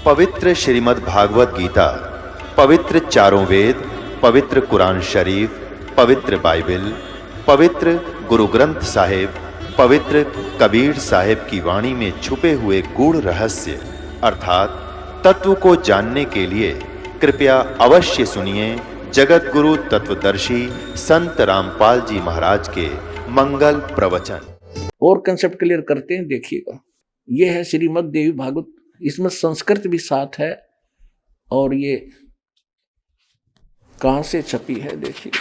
पवित्र श्रीमद् भागवत गीता, पवित्र चारों वेद, पवित्र कुरान शरीफ, पवित्र बाइबल, पवित्र गुरु ग्रंथ साहिब, पवित्र कबीर साहिब की वाणी में छुपे हुए गूढ़ रहस्य अर्थात तत्व को जानने के लिए कृपया अवश्य सुनिए जगत गुरु तत्वदर्शी संत रामपाल जी महाराज के मंगल प्रवचन। और कंसेप्ट क्लियर करते हैं, देखिएगा। यह है श्रीमद् देवी भागवत, इसमें संस्कृत भी साथ है और ये कहां से छपी है देखिएगा।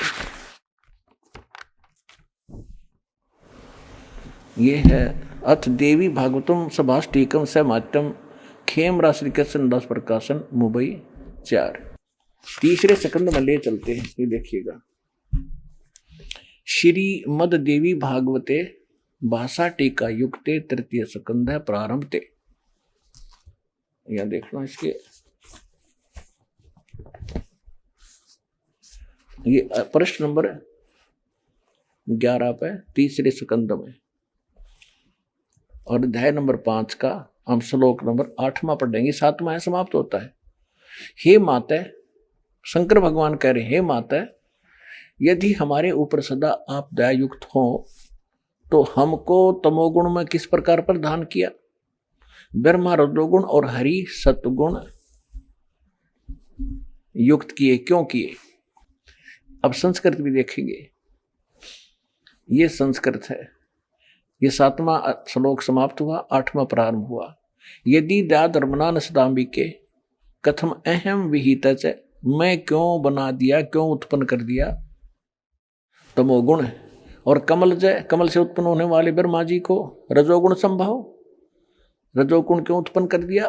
ये है अथ देवी भागवतम सभाष्टीकम समाट्यम खेम राशि कृष्ण दास प्रकाशन मुंबई 4। तीसरे सेकंड में ले चलते हैं, ये देखिएगा। श्रीमद् देवी भागवते भाषा टीका युक्ते तृतीय स्कंध है प्रारंभते। यहां देखना इसके, ये प्रश्न नंबर 11 पे तीसरे स्कंद में और अध्याय नंबर 5 का हम श्लोक नंबर 8वां पढ़ेंगे। 7वां है, समाप्त होता है। हे माता, शंकर भगवान कह रहे हैं, हे माता, यदि हमारे ऊपर सदा आप दयायुक्त हो तो हमको तमोगुण में किस प्रकार प्रदान किया, ब्रह्मा रजोगुण और हरि सत्वगुण युक्त किए, क्यों किए। अब संस्कृत भी देखेंगे, ये संस्कृत है। ये 7वां श्लोक समाप्त हुआ, 8वां प्रारंभ हुआ। यदि दया धर्मना न सदाम्बिके कथम अहम विहित, मैं क्यों बना दिया, क्यों उत्पन्न कर दिया तमोगुण और कमल जय, कमल से उत्पन्न होने वाले ब्रह्मा जी को रजोगुण संभव, रजोगुण क्यों उत्पन्न कर दिया।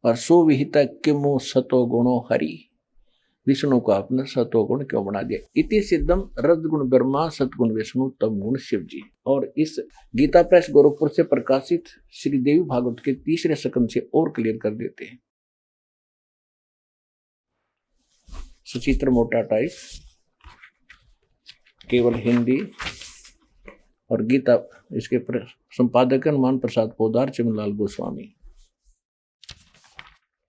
और सुविहित किमु सतोगुणो हरि, विष्णु को आपने सतोगुण क्यों बना दिया। इति सिद्धम रजगुण ब्रह्मा सतगुण विष्णु तम गुण शिव जी। और इस गीता प्रेस गोरखपुर से प्रकाशित श्री देवी भागवत के तीसरे स्कंद से और क्लियर कर देते हैं। सुचित्र मोटा टाइप, केवल हिंदी, और गीता इसके संपादक हनुमान प्रसाद पोदार चिमनलाल गोस्वामी,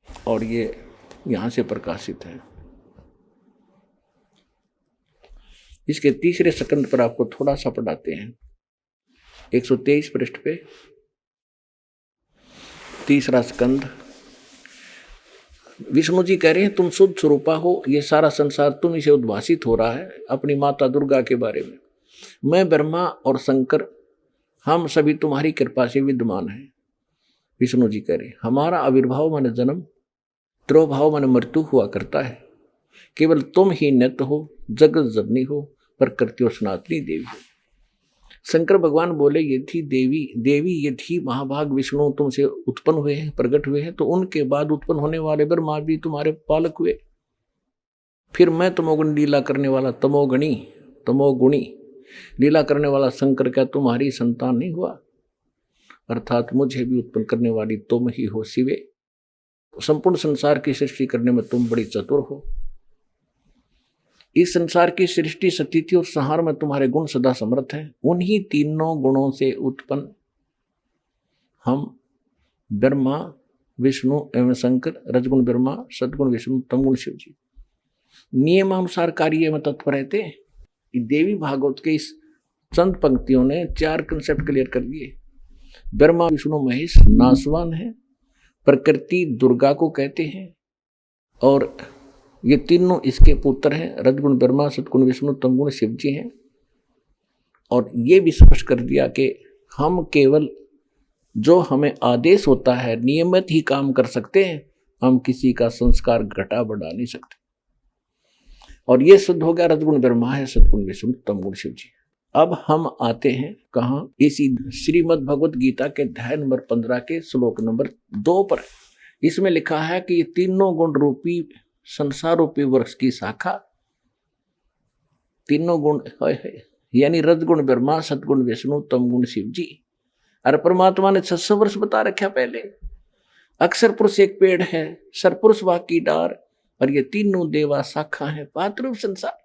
और ये यहां से प्रकाशित है। इसके तीसरे स्कंद पर आपको थोड़ा सा पढ़ाते हैं। 123 पृष्ठ पे तीसरा स्कंद। विष्णु जी कह रहे हैं, तुम शुद्ध स्वरूपा हो, ये सारा संसार तुम इसे उद्भासित हो रहा है अपनी माता दुर्गा के बारे में। मैं ब्रह्मा और शंकर हम सभी तुम्हारी कृपा से विद्यमान हैं। विष्णु जी कह रहे हैं, हमारा आविर्भाव माने जन्म, त्रोभाव माने मृत्यु हुआ करता है। केवल तुम ही नित्य हो, जगत जननी हो, प्रकृति और सनातनी देवी हो। शंकर भगवान बोले, यदि देवी यदि महाभाग विष्णु तुमसे उत्पन्न हुए हैं, प्रकट हुए हैं, तो उनके बाद उत्पन्न होने वाले ब्रह्मा भी तुम्हारे पालक हुए। फिर मैं तमोगुण लीला करने वाला तमोगुणी लीला करने वाला शंकर क्या तुम्हारी संतान नहीं हुआ। अर्थात मुझे भी उत्पन्न करने वाली तुम ही हो शिवे। संपूर्ण संसार की सृष्टि करने में तुम बड़ी चतुर हो। इस संसार की सृष्टि स्थिति और संहार में तुम्हारे गुण सदा समर्थ हैं। उन्हीं तीनों गुणों से उत्पन्न हम ब्रह्मा विष्णु एवं शंकर, रजगुण ब्रह्मा सद्गुण विष्णु तमगुण शिव जी नियमानुसार कार्य में तत्पर रहते हैं। देवी भागवत के इस चंद पंक्तियों ने 4 कंसेप्ट क्लियर कर दिए। ब्रह्मा विष्णु महेश नासवान है, प्रकृति दुर्गा को कहते हैं, और ये तीनों इसके पुत्र हैं, रजगुण ब्रह्मा सतगुण विष्णु तमगुण शिव जी हैं। और ये भी स्पष्ट कर दिया कि हम केवल जो हमें आदेश होता है नियमित ही काम कर सकते हैं, हम किसी का संस्कार घटा बढ़ा नहीं सकते। और ये शुद्ध हो गया, रजगुण ब्रह्मा है, सतगुण विष्णु तमगुण शिव जी। अब हम आते हैं कहाँ, इसी श्रीमद् भगवत गीता के अध्याय नंबर 15 के श्लोक नंबर 2 पर। इसमें लिखा है कि ये तीनों गुण रूपी संसार रूपी वृक्ष की शाखा, तीनों गुण है, यानी रजगुण ब्रह्मा सतगुण विष्णु तमगुण शिव जी। अरे परमात्मा ने 600 वर्ष बता रखा पहले। अक्षर पुरुष एक पेड़ है, सरपुरुष वाकी डार, और ये तीनों देवा शाखा है पात्ररूप संसार।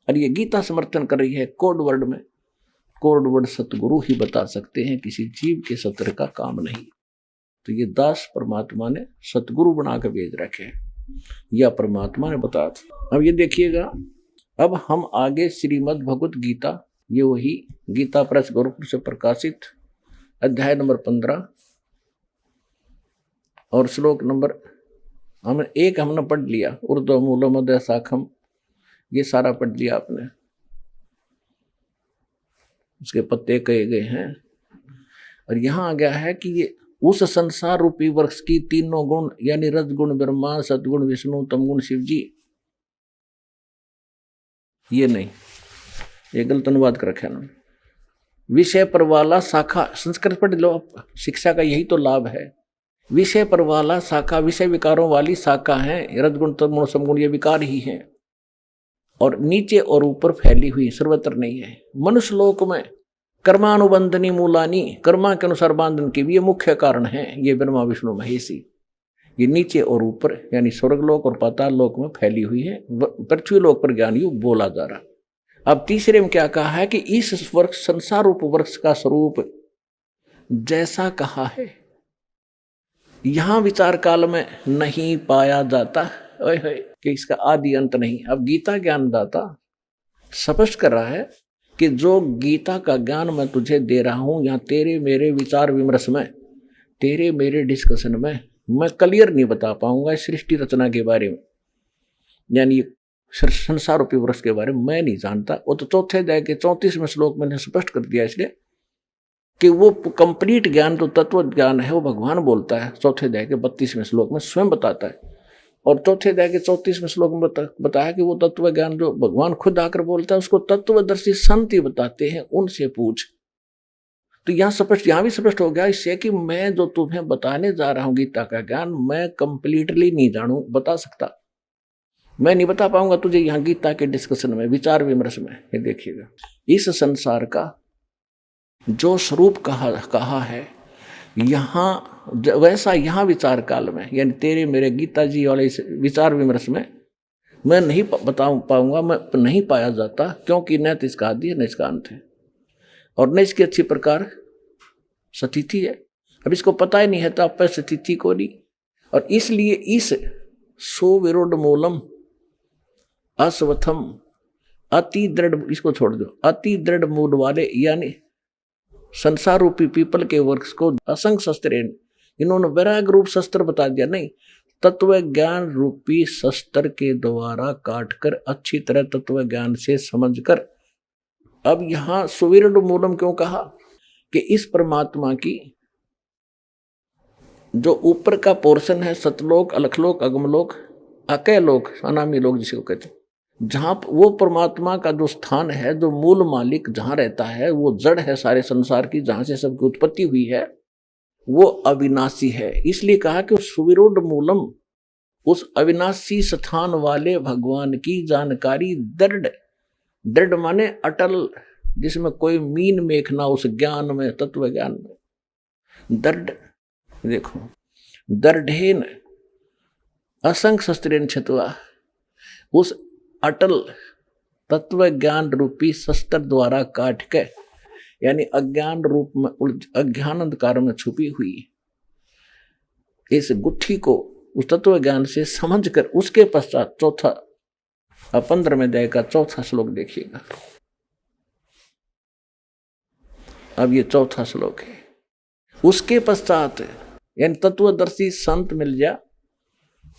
और ये गीता समर्थन कर रही है कोड वर्ड में। कोड वर्ड सतगुरु ही बता सकते हैं, किसी जीव के सत्र का काम नहीं। तो ये दास परमात्मा ने सतगुरु बना कर भेज रखे हैं, या परमात्मा ने बताया था। अब ये देखिएगा, अब हम आगे श्रीमद् भगवत गीता, ये वही गीता प्रेस गोरखपुर से प्रकाशित, अध्याय नंबर 15 और श्लोक नंबर हमने पढ़ लिया, ऊर्ध्व मूलम अधः शाखम, ये सारा पढ़ लिया आपने, उसके पत्ते कहे गए हैं। और यहां आ गया है कि ये उस संसार रूपी वृक्ष की तीनों गुण, यानी रजगुण ब्रह्मा, सदगुण विष्णु, तमगुण शिव जी, ये नहीं, ये गलत अनुवाद कर रखा है। विषय पर वाला शाखा, संस्कृत पढ़ लो, शिक्षा का यही तो लाभ है। विषय पर वाला शाखा, विषय विकारों वाली शाखा है, रजगुण तमगुण समगुण ये विकार ही है, और नीचे और ऊपर फैली हुई, सर्वत्र नहीं है। मनुष्य लोक में कर्मानुबंधनी मूलानी, कर्मा के अनुसार बांधन की भी ये मुख्य कारण है, ये ब्रह्मा विष्णु महेशी, ये नीचे और ऊपर यानी स्वर्गलोक और पाताल लोक में फैली हुई है, पृथ्वी लोक पर ज्ञान युग बोला जा रहा। अब तीसरे में क्या कहा है कि इस वृक्ष, संसार रूप वृक्ष का स्वरूप जैसा कहा है, यहां विचार काल में नहीं पाया जाता, कि इसका आदि अंत नहीं। अब गीता ज्ञानदाता स्पष्ट कर रहा है कि जो गीता का ज्ञान मैं तुझे दे रहा हूं, या तेरे मेरे विचार विमर्श में, तेरे मेरे डिस्कशन में मैं क्लियर नहीं बता पाऊंगा सृष्टि रचना के बारे में, यानी संसार रूपी वृक्ष के बारे में मैं नहीं जानता। वो तो चौथे अध्याय के 34वें श्लोक में स्पष्ट कर दिया, इसलिए कि वो कंप्लीट ज्ञान जो तत्व ज्ञान है वो भगवान बोलता है, चौथे अध्याय के 32वें श्लोक में स्वयं बताता है। और चौथे अध्याय के 34वें श्लोक में बताया कि वो तत्व ज्ञान जो भगवान खुद आकर बोलता है, उसको तत्वदर्शी संत ही बताते हैं, उनसे पूछ। तो यहाँ भी स्पष्ट हो गया इससे कि मैं जो तुम्हें बताने जा रहा हूँ गीता का ज्ञान, मैं कंप्लीटली नहीं जानू बता सकता, मैं नहीं बता पाऊंगा तुझे यहाँ गीता के डिस्कशन में, विचार विमर्श में। ये देखिएगा, इस संसार का जो स्वरूप कहा है यहाँ, वैसा यहाँ विचार काल में, यानी तेरे मेरे गीता जी वाले इस विचार विमर्श में मैं नहीं बता पाऊंगा, मैं नहीं पाया जाता, क्योंकि न तो इसका आदि है न इसका अंत है, और न इसकी अच्छी प्रकार स्थिति है। अब इसको पता ही नहीं है तो आप स्थिति को नहीं, और इसलिए इस सुविरूढ़ मूलम अस्वथम, अति दृढ़, इसको छोड़ दो, अति दृढ़ मूल वाले यानी संसार रूपी पीपल के वृक्ष को असंख्य शस्त्र, इन्होंने वैराग रूप शस्त्र बता दिया, नहीं, तत्व ज्ञान रूपी शस्त्र के द्वारा काटकर अच्छी तरह तत्व ज्ञान से समझकर। अब यहां सुविरूढ़ मूलम क्यों कहा कि इस परमात्मा की जो ऊपर का पोर्शन है, सतलोक, अलखलोक, अगमलोक, अकय लोक, अनामी लोक जिसको कहते हैं, जहां वो परमात्मा का जो स्थान है, जो मूल मालिक जहां रहता है, वो जड़ है सारे संसार की, जहां से सबकी उत्पत्ति हुई है, वो अविनाशी है। इसलिए कहा कि सुविरूढ़ मूलम, उस अविनाशी स्थान वाले भगवान की जानकारी दृढ़, दृढ़ माने अटल, जिसमें कोई मीन मेख ना, उस ज्ञान में, तत्व ज्ञान में दृढ़। देखो, दृढ़ेन असंख्य शस्त्रेण छित्त्वा, उस अटल तत्व ज्ञान रूपी शस्त्र द्वारा काट के, यानी अज्ञान रूप में, अज्ञान अंधकार में छुपी हुई इस गुत्थी को उस तत्व ज्ञान से समझकर, उसके पश्चात चौथा 15वें अध्याय का चौथा श्लोक देखिएगा। अब ये चौथा श्लोक है, उसके पश्चात यानी तत्वदर्शी संत मिल जा,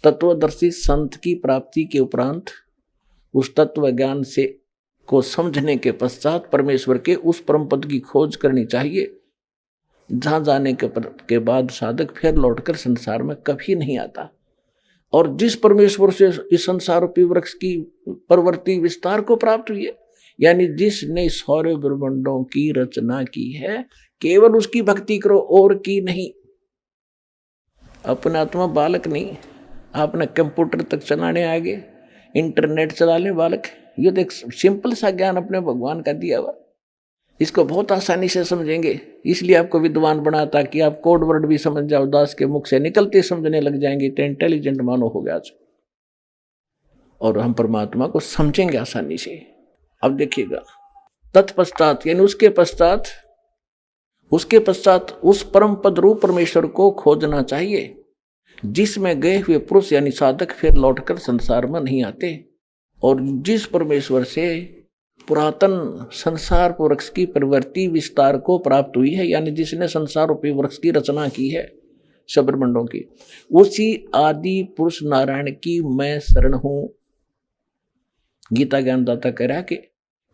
तत्वदर्शी संत की प्राप्ति के उपरांत उस तत्व ज्ञान से को समझने के पश्चात परमेश्वर के उस परम पद की खोज करनी चाहिए, जहां जाने के बाद साधक फिर लौटकर संसार में कभी नहीं आता। और जिस परमेश्वर से इस संसार रूपी वृक्ष की परवर्ती विस्तार को प्राप्त हुई है, यानी जिसने सौर्य ब्रह्मांडों की रचना की है, केवल उसकी भक्ति करो और की नहीं। अपना आत्मा बालक नहीं, आपने कंप्यूटर तक चलाने आगे, इंटरनेट चला ले बालक, ये तो एक सिंपल सा ज्ञान अपने भगवान का दिया हुआ, इसको बहुत आसानी से समझेंगे। इसलिए आपको विद्वान बनाता कि आप कोड वर्ड भी समझ जाओ, दास के मुख से निकलते समझने लग जाएंगे, तो इंटेलिजेंट मानो हो गया आज, और हम परमात्मा को समझेंगे आसानी से। अब देखिएगा, तत्पश्चात यानी उसके पश्चात उसके पश्चात उस परम पद रूप परमेश्वर को खोजना चाहिए, जिसमें गए हुए पुरुष यानी साधक फिर लौटकर संसार में नहीं आते, और जिस परमेश्वर से पुरातन संसार वृक्ष की प्रवृत्ति विस्तार को प्राप्त हुई है, यानी जिसने संसार रूपी वृक्ष की रचना की है शब्रमंडों की, उसी आदि पुरुष नारायण की मैं शरण हूं। गीता ज्ञानदाता कह रहा है कि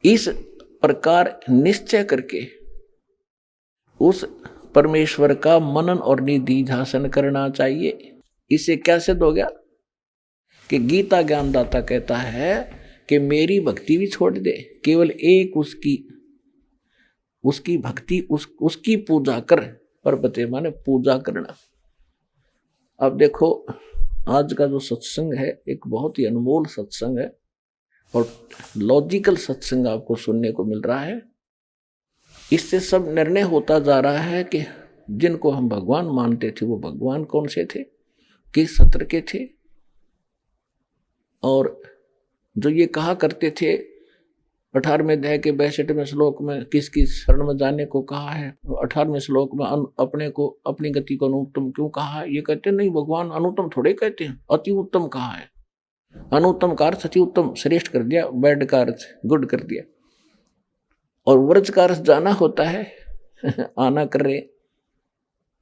इस प्रकार निश्चय करके उस परमेश्वर का मनन और निधिध्यासन करना चाहिए। इससे क्या सिद्ध हो गया कि गीता ज्ञानदाता कहता है कि मेरी भक्ति भी छोड़ दे, केवल एक उसकी भक्ति उसकी पूजा कर। परपते माने पूजा करना। अब देखो आज का जो सत्संग है एक बहुत ही अनमोल सत्संग है और लॉजिकल सत्संग आपको सुनने को मिल रहा है। इससे सब निर्णय होता जा रहा है कि जिनको हम भगवान मानते थे वो भगवान कौन से थे, किस सत्र के थे, और जो ये कहा करते थे 18वें अध्याय के 62वें श्लोक में किसकी शरण में जाने को कहा है, 18वें श्लोक में अपने को अपनी गति को अनुत्तम क्यों कहा है, ये कहते नहीं भगवान अनुत्तम थोड़े कहते हैं, अति उत्तम कहा है। अनुत्तम का अर्थ अति उत्तम श्रेष्ठ कर दिया, बैड का अर्थ गुड कर दिया, और व्रज का अर्थ जाना होता है आना कर रहे।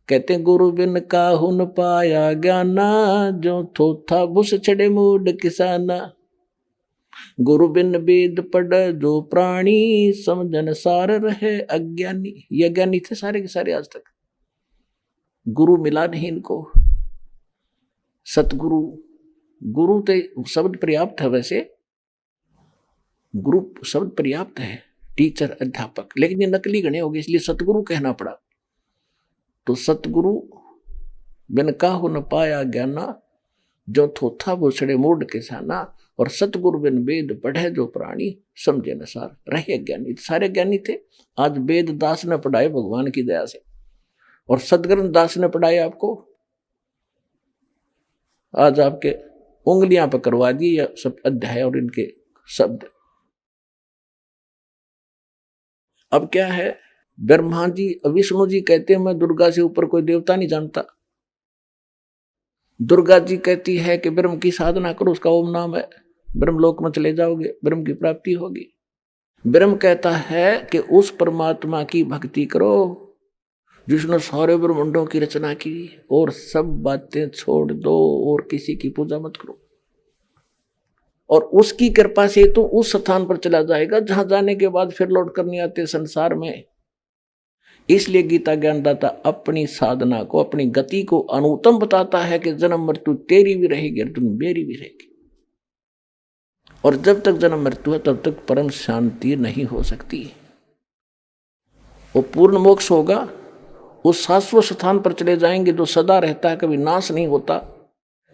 कहते गुरु बिन काहू न पाया ज्ञाना, जो थोथा बुस छड़े मूड किसाना। गुरु बिन वेद पढ़ जो प्राणी, समझन सार रहे अज्ञानी। ये अज्ञानी थे सारे के सारे आज तक, गुरु मिला नहीं इनको। सतगुरु, गुरु तो शब्द पर्याप्त है, वैसे गुरु शब्द पर्याप्त है, टीचर अध्यापक, लेकिन ये नकली गणे हो गए इसलिए सतगुरु कहना पड़ा। तो सतगुरु बिन काहू न पाया ज्ञाना, जो थोथा भूसड़े मूड किसाना। और सतगुरु बिन वेद पढ़े जो प्राणी, समझे न सार रहे ज्ञानी। सारे ज्ञानी थे। आज वेद दास ने पढ़ाए भगवान की दया से, और सदग्रंथ दास ने पढ़ाए आपको। आज आपके उंगलियां पर करवा दिए या सब अध्याय और इनके शब्द। अब क्या है, ब्रह्मा जी विष्णु जी कहते हैं मैं दुर्गा से ऊपर कोई देवता नहीं जानता। दुर्गा जी कहती है कि ब्रह्म की साधना करो, उसका ओम नाम है, ब्रह्मलोक में चले जाओगे, ब्रह्म की प्राप्ति होगी। ब्रह्म कहता है कि उस परमात्मा की भक्ति करो जिसने सारे ब्रह्मांडों की रचना की, और सब बातें छोड़ दो और किसी की पूजा मत करो, और उसकी कृपा से तो उस स्थान पर चला जाएगा जहां जाने के बाद फिर लौट कर नहीं आते संसार में। इसलिए गीता ज्ञानदाता अपनी साधना को, अपनी गति को अनुत्तम बताता है कि जन्म मृत्यु तेरी भी रहेगी अर्जुन, मेरी भी रहेगी, और जब तक जन्म मृत्यु है तब तक परम शांति नहीं हो सकती। वो पूर्ण मोक्ष होगा, उस शाश्वत स्थान पर चले जाएंगे जो सदा रहता है, कभी नाश नहीं होता,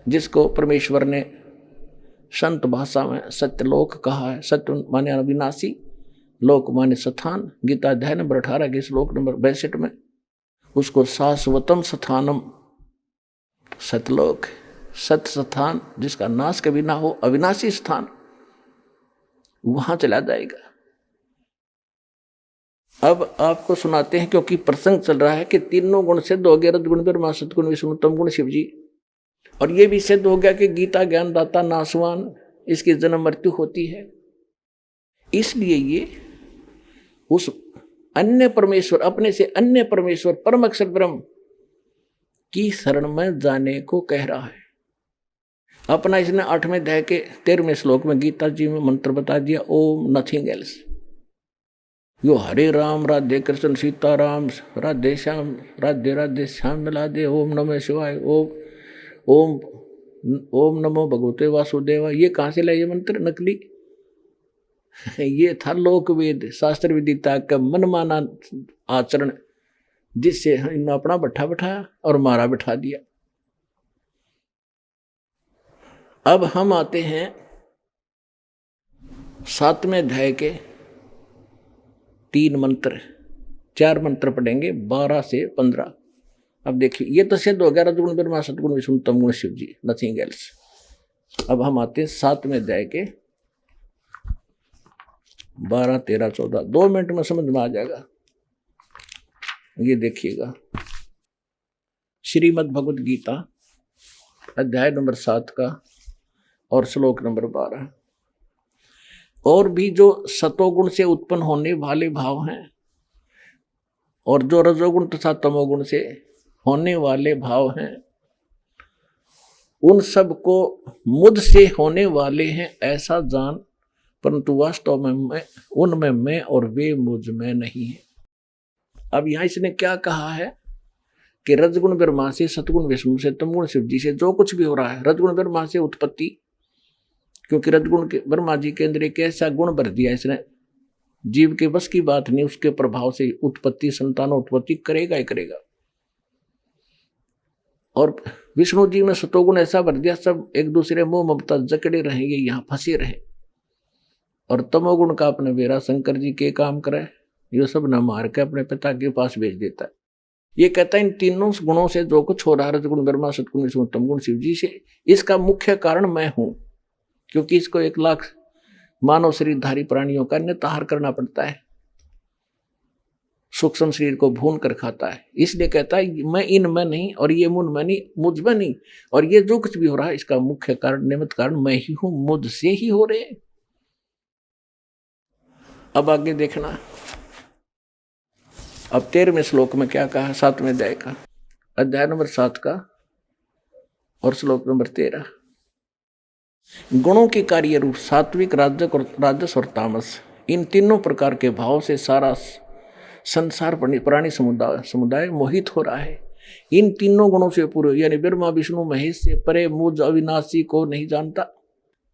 जिसको परमेश्वर ने संत भाषा में सत्यलोक कहा है। सत्य माने अविनाशी, लोक माने स्थान। गीता अध्याय नंबर 18 के श्लोक नंबर 62 में उसको शाश्वतम स्थानम, सतलोक, सत स्थान जिसका नाश कभी ना हो, अविनाशी स्थान, वहां चला जाएगा। अब आपको सुनाते हैं, क्योंकि प्रसंग चल रहा है कि तीनों गुण सिद्ध हो गए, रजगुण ब्रह्मा, सतगुण विष्णु, तम गुण शिव जी, और ये भी सिद्ध हो गया कि गीता ज्ञानदाता नासवान, इसकी जन्म मृत्यु होती है। इसलिए ये उस अन्य परमेश्वर, अपने से अन्य परमेश्वर परम अक्षर ब्रह्म की शरण में जाने को कह रहा है। अपना इसने 8वें अध्याय के 13वें श्लोक में गीता जी में मंत्र बता दिया, ओम नथिंग एल्स। यो हरे राम राधे कृष्ण सीता राम राधे श्याम राधे राधे श्याम मिला दे, ओम नमः शिवाय, ओम ओम नमो भगवते वासुदेवा। ये कहाँ से लाए ये मंत्र? नकली। ये था लोक वेद, शास्त्र विदिता का मनमाना आचरण, जिससे इन्होंने अपना बैठा बैठाया और मारा बैठा दिया। अब हम आते हैं 7वें अध्याय के 3 मंत्र, 4 मंत्र पढ़ेंगे 12 से 15। अब देखिए, ये तो सिद्ध हो गया रजगुण ब्रह्मा, सतगुण विष्णु, तम गुण शिव जी, नथिंग एल्स। अब हम आते हैं 7वें अध्याय के 12, 13, 14। 2 मिनट में समझ में आ जाएगा। ये देखिएगा, श्रीमद् भगवद गीता अध्याय नंबर 7 का और श्लोक नंबर 12। और भी जो सतोगुण से उत्पन्न होने वाले भाव हैं और जो रजोगुण तथा तमोगुण से होने वाले भाव हैं, उन सब को मुझ से होने वाले हैं ऐसा जान, परंतु वास्तव में उनमें मैं और वे मुझ में नहीं है। अब यहां इसने क्या कहा है कि रजगुण ब्रह्मा से, सतगुण विष्णु से, तमगुण शिव जी से जो कुछ भी हो रहा है, रजगुण ब्रह्मा से उत्पत्ति, क्योंकि रजगुण के ब्रह्मा जी के अंदर एक ऐसा गुण भर दिया इसने, जीव के बस की बात नहीं, उसके प्रभाव से उत्पत्ति, संतान उत्पत्ति करेगा ही करेगा। और विष्णु जी में सतोगुण ऐसा भर दिया, सब एक दूसरे मोह ममता जकड़े रहेंगे, यहाँ फंसे रहे। और तमोगुण का अपने बेरा शंकर जी के काम करे, ये सब न मार के अपने पिता के पास भेज देता है। ये कहता है इन तीनों गुणों से जो कुछ हो रहा है, रजगुण ब्रह्मा, सतगुण विष्णु, तमगुण शिव जी से, इसका मुख्य कारण मैं हूं, क्योंकि इसको 1 लाख मानव शरीरधारी प्राणियों का निताहार करना पड़ता है, सूक्ष्म शरीर को भून कर खाता है। इसलिए कहता है मैं इनमें नहीं और ये मुझ में नहीं, मुझ में नहीं, और ये जो कुछ भी हो रहा है इसका मुख्य कारण, निमित्त कारण मैं ही हूं, मुझसे ही हो रहे। अब आगे देखना, अब 13वें श्लोक में क्या कहा, 7वें अध्याय का, अध्याय नंबर 7 का और श्लोक नंबर 13। गुणों के कार्य रूप सात्विक, राजस और तामस, इन तीनों प्रकार के भाव से सारा संसार प्राणी समुदाय मोहित हो रहा है। इन तीनों गुणों से पूरे, यानी ब्रह्मा विष्णु महेश से परे मुझ अविनाशी को नहीं जानता।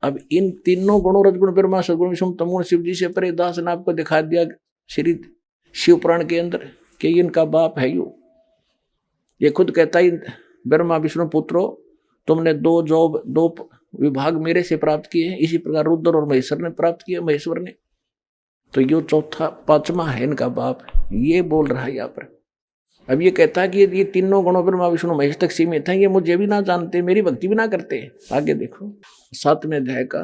अब इन तीनों गुणों, रजगुण ब्रह्मा, सदगुण विष्णु, तमगुण शिव जी से परे, दास ने आपको दिखा दिया श्री शिव पुराण के अंदर कि इनका बाप है यू। ये खुद कहता है ब्रह्मा विष्णु पुत्रो, तुमने दो विभाग मेरे से प्राप्त किए हैं, इसी प्रकार रुद्र और महेश्वर ने प्राप्त किए, महेश्वर ने। तो ये चौथा 5वां है इनका बाप, ये बोल रहा है यहाँ पर। अब ये कहता है कि ये तीनों गुणों ब्रह्मा विष्णु महेश तक सीमित हैं, ये मुझे भी ना जानते, मेरी भक्ति भी ना करते। आगे देखो 7वें अध्याय का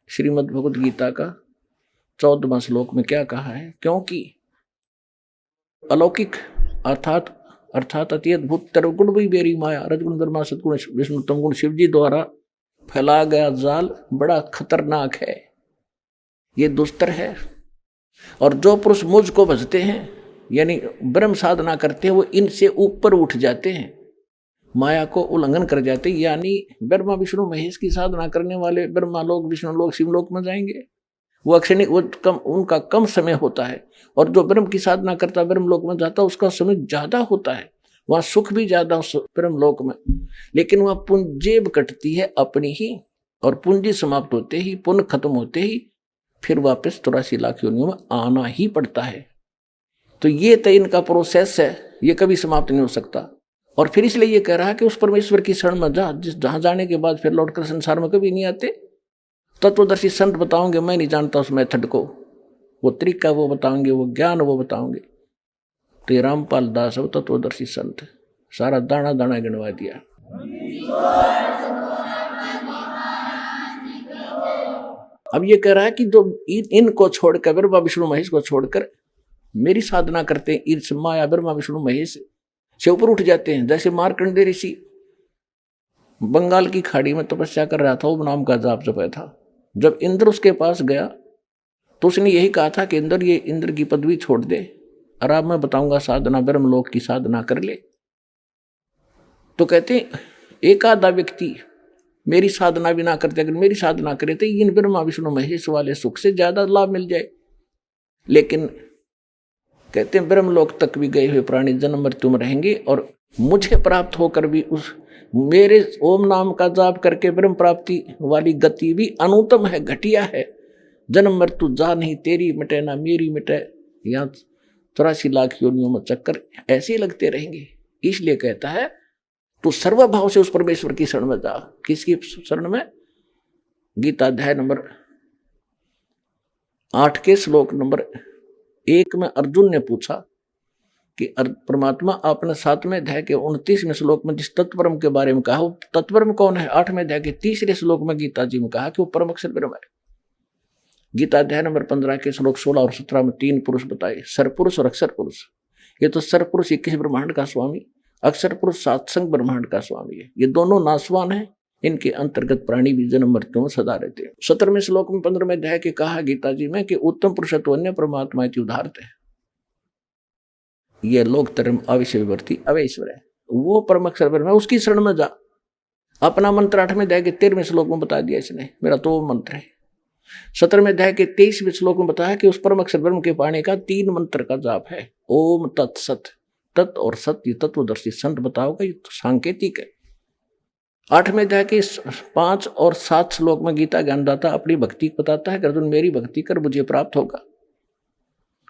श्रीमद् भगवद गीता का 14वां श्लोक में क्या कहा है, क्योंकि अलौकिक अर्थात अति अद्भुत गुण भी बेरी माया, रजगुण ब्रह्मा, सतगुण विष्णु, तमगुण शिव जी द्वारा फैलाया गया जाल बड़ा खतरनाक है, ये दुस्तर है। और जो पुरुष मुझ को भजते हैं, यानी ब्रह्म साधना करते हैं, वो इनसे ऊपर उठ जाते हैं, माया को उल्लंघन कर जाते हैं, यानी ब्रह्मा विष्णु महेश की साधना करने वाले ब्रह्मा लोक, विष्णु लोक, शिवलोक में जाएंगे। वो अक्षणिक, वो उनका कम समय होता है। और जो ब्रह्म की साधना करता ब्रह्म लोक में जाता, उसका समय ज्यादा होता है, वहां सुख भी ज्यादा उस ब्रह्म लोक में। लेकिन वहां पुंजेब कटती है अपनी ही, और पूंजी समाप्त होते ही, पुण्य खत्म होते ही फिर वापस 84 लाख योनियों में आना ही पड़ता है। तो ये तो इनका प्रोसेस है, ये कभी समाप्त नहीं हो सकता। और फिर इसलिए ये कह रहा है कि उस परमेश्वर की शरण में जहां जाने के बाद फिर लौटकर संसार में कभी नहीं आते। तत्वदर्शी संत बताओगे, मैं नहीं जानता उस मेथड को, वो तरीका वो बताओगे, वो ज्ञान वो बताओगे। तो ये रामपाल दास है, वो तत्वदर्शी संत, सारा दाना दाना गिनवा दिया। अब ये कह रहा है कि जो इनको छोड़कर, ब्रह्मा विष्णु महेश को छोड़कर मेरी साधना करते हैं, इस माया ब्रह्मा विष्णु महेश से ऊपर उठ जाते हैं। जैसे मार्कंडेय ऋषि बंगाल की खाड़ी में तपस्या कर रहा था, ओम नाम का जाप जपया था। जब इंद्र उसके पास गया तो उसने यही कहा था कि इंद्र, ये इंद्र की पदवी छोड़ दे और अब मैं बताऊंगा साधना, ब्रह्मलोक की साधना कर ले। तो कहते एक आधा व्यक्ति मेरी साधना भी ना करते, अगर मेरी साधना करे तो इन ब्रह्मा विष्णु महेश वाले सुख से ज्यादा लाभ मिल जाए। लेकिन कहते हैं ब्रह्मलोक तक भी गए हुए प्राणी जन्म मृत्यु में रहेंगे, और मुझे प्राप्त होकर भी उस मेरे ओम नाम का जाप करके ब्रह्म प्राप्ति वाली गति भी अनुत्तम है, घटिया है। जन्म मृत्यु जा नहीं, तेरी मिटे ना मेरी मिटे, यहाँ 84 लाख योनियों में चक्कर ऐसे ही लगते रहेंगे। इसलिए कहता है तू सर्वभाव से उस परमेश्वर की शरण में जा। किसकी शरण में? गीता अध्याय नंबर 8 के श्लोक नंबर 1 में अर्जुन ने पूछा कि परमात्मा आपने 7वें अध्याय के 29वें श्लोक में जिस तत्परम के बारे में कहा, वो तत्परम कौन है? 8वें अध्याय के 3रे श्लोक में गीता जी में कहा कि वो परम अक्षर ब्रह्म है। गीता अध्याय नंबर 15 के श्लोक 16 और 17 में 3 पुरुष बताए, सरपुरुष और अक्षर पुरुष। ये तो सरपुरुष 21 ब्रह्मांड का स्वामी, अक्षर पुरुष सात्संग ब्रह्मांड का स्वामी है। ये दोनों नासवान हैं, इनके अंतर्गत प्राणी भी जन्म मृत्यु में सदा रहते हैं। 17वें श्लोक में 15वें अध्याय के कहा गीता जी में कि उत्तम पुरुषत्व अन्य परमात्मा उदाहरत है। ये लोक धर्म अविषयवर्ती अवैश्वर है, वो परम अक्षर ब्रह्म है, उसकी शरण में जा। अपना मंत्र 8वें अध्याय के 13वें श्लोक में बता दिया इसने, मेरा तो वो मंत्र है। 17वें अध्याय के 23वें श्लोक में बताया कि उस परम अक्षर ब्रह्म के पाने का 3 मंत्र का जाप है, ओम तत्सत। तत् और सत ये तत्वदर्शी संत बताओगे, ये तो सांकेतिक है। 8वें अध्याय के 5 और 7 श्लोक में गीता ज्ञानदाता अपनी भक्ति बताता है कि अर्जुन मेरी भक्ति कर, मुझे प्राप्त होगा,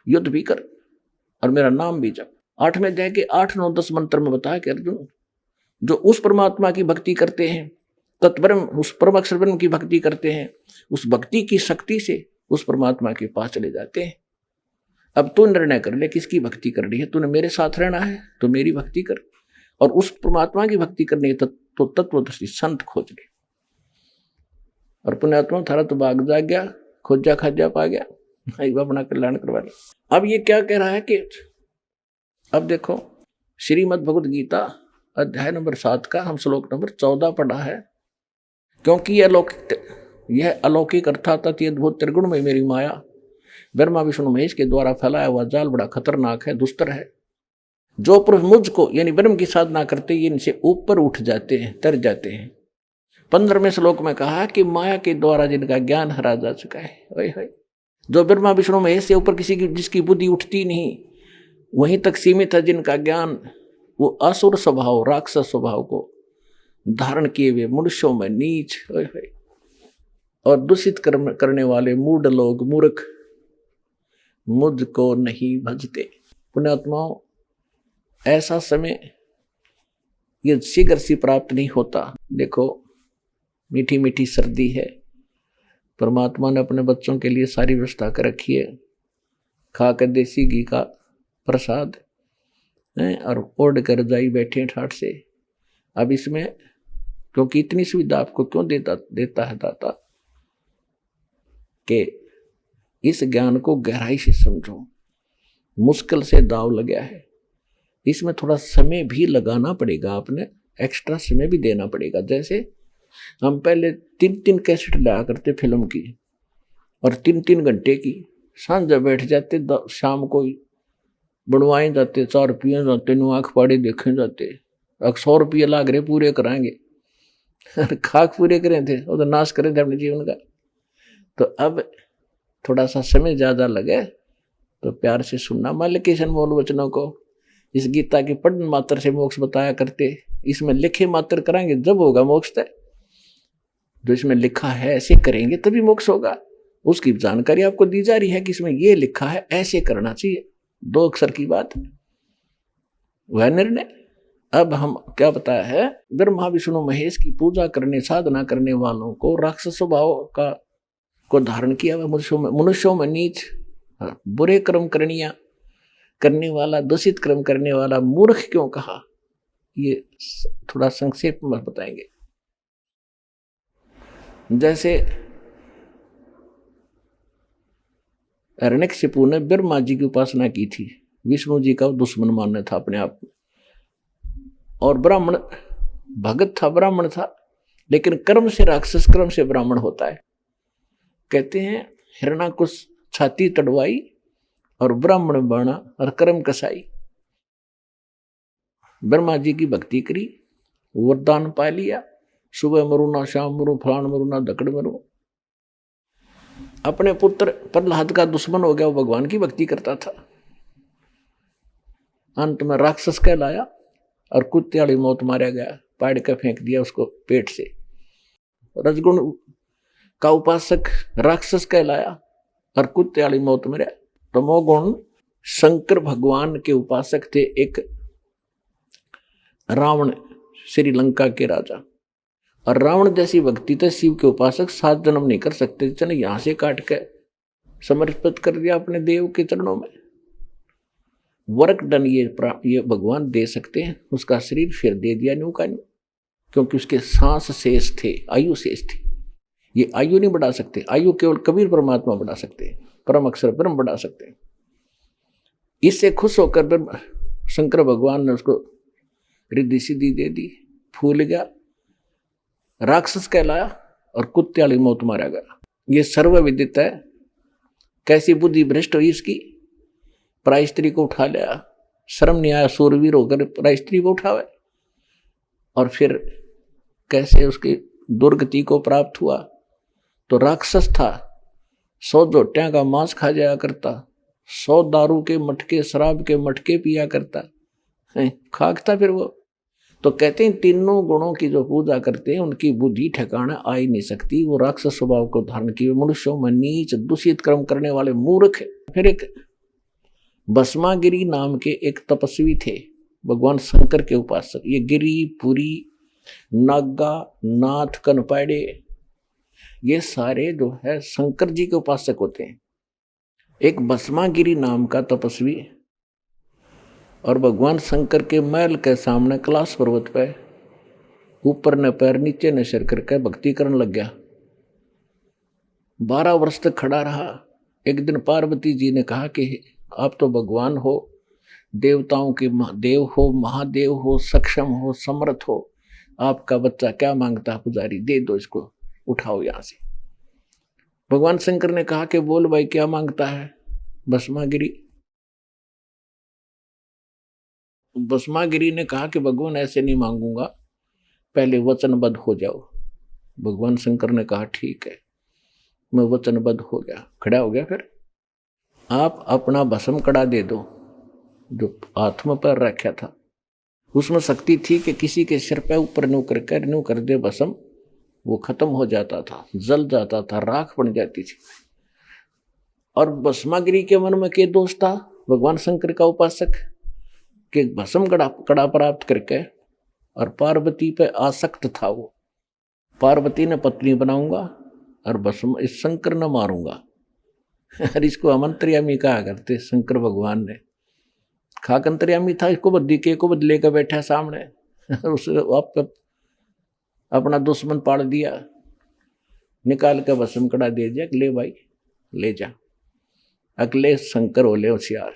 युद्ध भी कर और मेरा नाम भी जप। 8वें अध्याय के 8, 9, 10 मंत्र में बताया कि अर्जुन जो उस परमात्मा की भक्ति करते हैं, तत्ब्रह्म उस परम अक्षर ब्रह्म की भक्ति करते हैं, उस भक्ति की शक्ति से उस परमात्मा के पास चले जाते हैं। अब तू निर्णय कर ले किसकी भक्ति करनी है। तूने मेरे साथ रहना है तो मेरी भक्ति कर, और उस परमात्मा की भक्ति करनी है तो तत्वदर्शी संत खोज ले। और पुण्यात्मा थारा तो भाग जा गया, खोजा खाजा पा गया, अपना कल्याण करवा लो। अब ये क्या कह रहा है कि अब देखो श्रीमद् भगवद गीता अध्याय नंबर 7 का हम श्लोक नंबर 14 पढ़ा है। क्योंकि यह अलौकिक अर्थात अति अद्भुत त्रिगुण में मेरी माया ब्रह्मा विष्णु महेश के द्वारा फैलाया हुआ जाल बड़ा खतरनाक है, दुस्तर है। जो पुरुष मुझको यानी ब्रह्म की साधना करते ये इनसे ऊपर उठ जाते हैं, तर जाते हैं। 15वें श्लोक में कहा कि माया के द्वारा जिनका ज्ञान हरा जा चुका है, जो ब्रह्मा विष्णु महेश से ऊपर किसी की जिसकी बुद्धि उठती नहीं, वहीं तक सीमित है जिनका ज्ञान वो असुर स्वभाव राक्षस स्वभाव को धारण किए हुए मनुष्यों में नीच और दूषित करने वाले मूढ़ लोग मूर्ख मुझको नहीं भजते। पुण्यात्माओं, ऐसा समय ये शीघ्र सी प्राप्त नहीं होता। देखो मीठी मीठी सर्दी है, परमात्मा ने अपने बच्चों के लिए सारी व्यवस्था कर रखी है, खाकर देसी घी का प्रसाद और ओढ़ कर जाई बैठे ठाठ से। अब इसमें क्योंकि इतनी सुविधा आपको क्यों देता है दाता कि इस ज्ञान को गहराई से समझो। मुश्किल से दाव लगा है, इसमें थोड़ा समय भी लगाना पड़ेगा, आपने एक्स्ट्रा समय भी देना पड़ेगा। जैसे हम पहले 3-3 कैसेट लाया करते फिल्म की और 3-3 घंटे की, सांझ बैठ जाते, शाम को बनवाए जाते, 4 रुपये जाते, आँख पाड़े देखे जाते, 100 रुपये लाग रहे पूरे कराएंगे, खाक पूरे करें थे और तो नाश करें थे अपने जीवन का। तो अब थोड़ा सा समय ज़्यादा लगे तो प्यार से सुनना। मान के अनमोल वचनों को, इस गीता के पढ़न मात्र से मोक्ष बताया करते, इसमें लिखे मात्र कराएंगे जब होगा मोक्ष तय। जो इसमें लिखा है ऐसे करेंगे तभी मोक्ष होगा। उसकी जानकारी आपको दी जा रही है कि इसमें ये लिखा है ऐसे करना चाहिए, 2 अक्षर की बात, वह निर्णय। अब हम क्या बताया है, ब्रह्मा विष्णु महेश की पूजा करने साधना करने वालों को राक्षस स्वभाव को धारण किया हुआ मनुष्यों में नीच बुरे कर्म करने वाला, दूषित कर्म करने वाला मूर्ख क्यों कहा, ये थोड़ा संक्षेप में बताएंगे। जैसे हिरण्यकशिपु ने ब्रह्मा जी की उपासना की थी, विष्णु जी का दुश्मन मानना था अपने आप में, और ब्राह्मण भगत था, ब्राह्मण था, लेकिन कर्म से राक्षस, कर्म से ब्राह्मण होता है। कहते हैं हिरण्याकुश छाती तड़वाई और ब्राह्मण बना और कर्म कसाई। ब्रह्मा जी की भक्ति करी, वरदान पा लिया, सुबह मरू ना शाम मरू, फलान मरू ना धकड़ मरू। अपने पुत्र प्रहलाद का दुश्मन हो गया, वो भगवान की भक्ति करता था, अंत में राक्षस कहलाया और कुत्ते वाली मौत मारा गया, पाड़ के फेंक दिया उसको पेट से। रजगुण का उपासक राक्षस कहलाया और कुत्ते वाली मौत मरा। तमोगुण शंकर भगवान के उपासक थे, एक रावण, श्रीलंका के राजा, और रावण जैसी भक्ति थे शिव के उपासक 7 जन्म नहीं कर सकते, चने यहां से काट के समर्पित कर दिया अपने देव के चरणों में। वर्क डन ये भगवान दे सकते हैं, उसका शरीर फिर दे दिया न्यू का न्यू, क्योंकि उसके सांस शेष थे, आयु शेष थी। ये आयु नहीं बढ़ा सकते, आयु केवल कबीर परमात्मा बढ़ा सकते हैं, परम अक्षर ब्रह्म बढ़ा सकते हैं। इससे खुश होकर शंकर भगवान ने उसको रिद्धि सिद्धि दे दी, फूल गया, राक्षस कहलाया और कुत्ते वाली मौत मारा गया। ये सर्वविदित है। कैसी बुद्धि भ्रष्ट हुई इसकी, पराई स्त्री को उठा लिया, शर्म नहीं आया सूरवीर होकर पराई स्त्री को उठावे, और फिर कैसे उसकी दुर्गति को प्राप्त हुआ। तो राक्षस था, 100 जोटियां का मांस खा जाया करता, 100 दारू के मटके, शराब के मटके पिया करता, खाकता फिर वो। तो कहते हैं तीनों गुणों की जो पूजा करते हैं उनकी बुद्धि ठिकाना आ ही नहीं सकती, वो राक्षस स्वभाव को धारण किए मनुष्यों में नीच दूषित कर्म करने वाले मूर्ख है। फिर एक भस्मागिरी नाम के एक तपस्वी थे, भगवान शंकर के उपासक। ये गिरी, पुरी, नागा, नाथ, कनपाड़े, ये सारे जो है शंकर जी के उपासक होते हैं। एक भस्मागिरी नाम का तपस्वी और भगवान शंकर के महल के सामने कैलाश पर्वत पे ऊपर ने पैर नीचे ने सिर करके भक्ति करने लग गया। 12 वर्ष तक खड़ा रहा। एक दिन पार्वती जी ने कहा कि आप तो भगवान हो, देवताओं के देव हो, महादेव हो, सक्षम हो, समर्थ हो, आपका बच्चा क्या मांगता है पुजारी, दे दो इसको, उठाओ यहां से। भगवान शंकर ने कहा कि बोल भाई क्या मांगता है। भस्मागिरी ने कहा कि भगवान ऐसे नहीं मांगूंगा, पहले वचनबद्ध हो जाओ। भगवान शंकर ने कहा ठीक है, मैं वचनबद्ध हो गया, खड़ा हो गया। फिर आप अपना भस्म कड़ा दे दो, जो आत्मा पर रखा था उसमें शक्ति थी कि किसी के सिर पे ऊपर न्यू कर दे भस्म, वो खत्म हो जाता था, जल जाता था, राख बन जाती थी। और भस्मागिरी के मन में क्या दोष था, भगवान शंकर का उपासक, कि भस्म कड़ा प्राप्त करके और पार्वती पे आसक्त था वो। पार्वती ने पत्नी बनाऊंगा और भस्म इस शंकर न मारूंगा। और इसको अमंत्रियामी कहा करते शंकर भगवान ने। खाक अंतर्यामी था, इसको बद्दी के को बदले का बैठा सामने, उसे आप अपना दुश्मन पाड़ दिया, निकाल कर भस्म कड़ा दे दिया, ले भाई ले जा। अगले शंकर होले होशियार,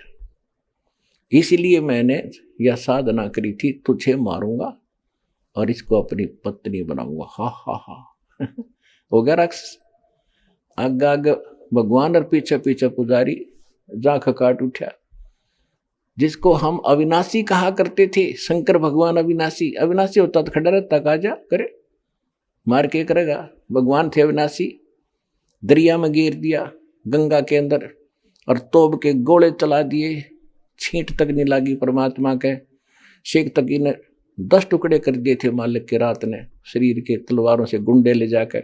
इसलिए मैंने यह साधना करी थी, तुझे मारूंगा और इसको अपनी पत्नी बनाऊंगा। हा हा हा हो गया राक्षस। आगे आगे भगवान और पीछे पीछे पुजारी, जांख काट उठा। जिसको हम अविनाशी कहा करते थे, शंकर भगवान अविनाशी। अविनाशी होता तो खड़ा रहता, कहा जा करे, मार के करेगा। भगवान थे अविनाशी, दरिया में गिर दिया गंगा के अंदर, और तोब के गोले चला दिए, छींट तक नहीं लगी परमात्मा के। शेख तकी ने 10 टुकड़े कर दिए थे मालिक के रात ने, शरीर के तलवारों से गुंडे ले जाकर,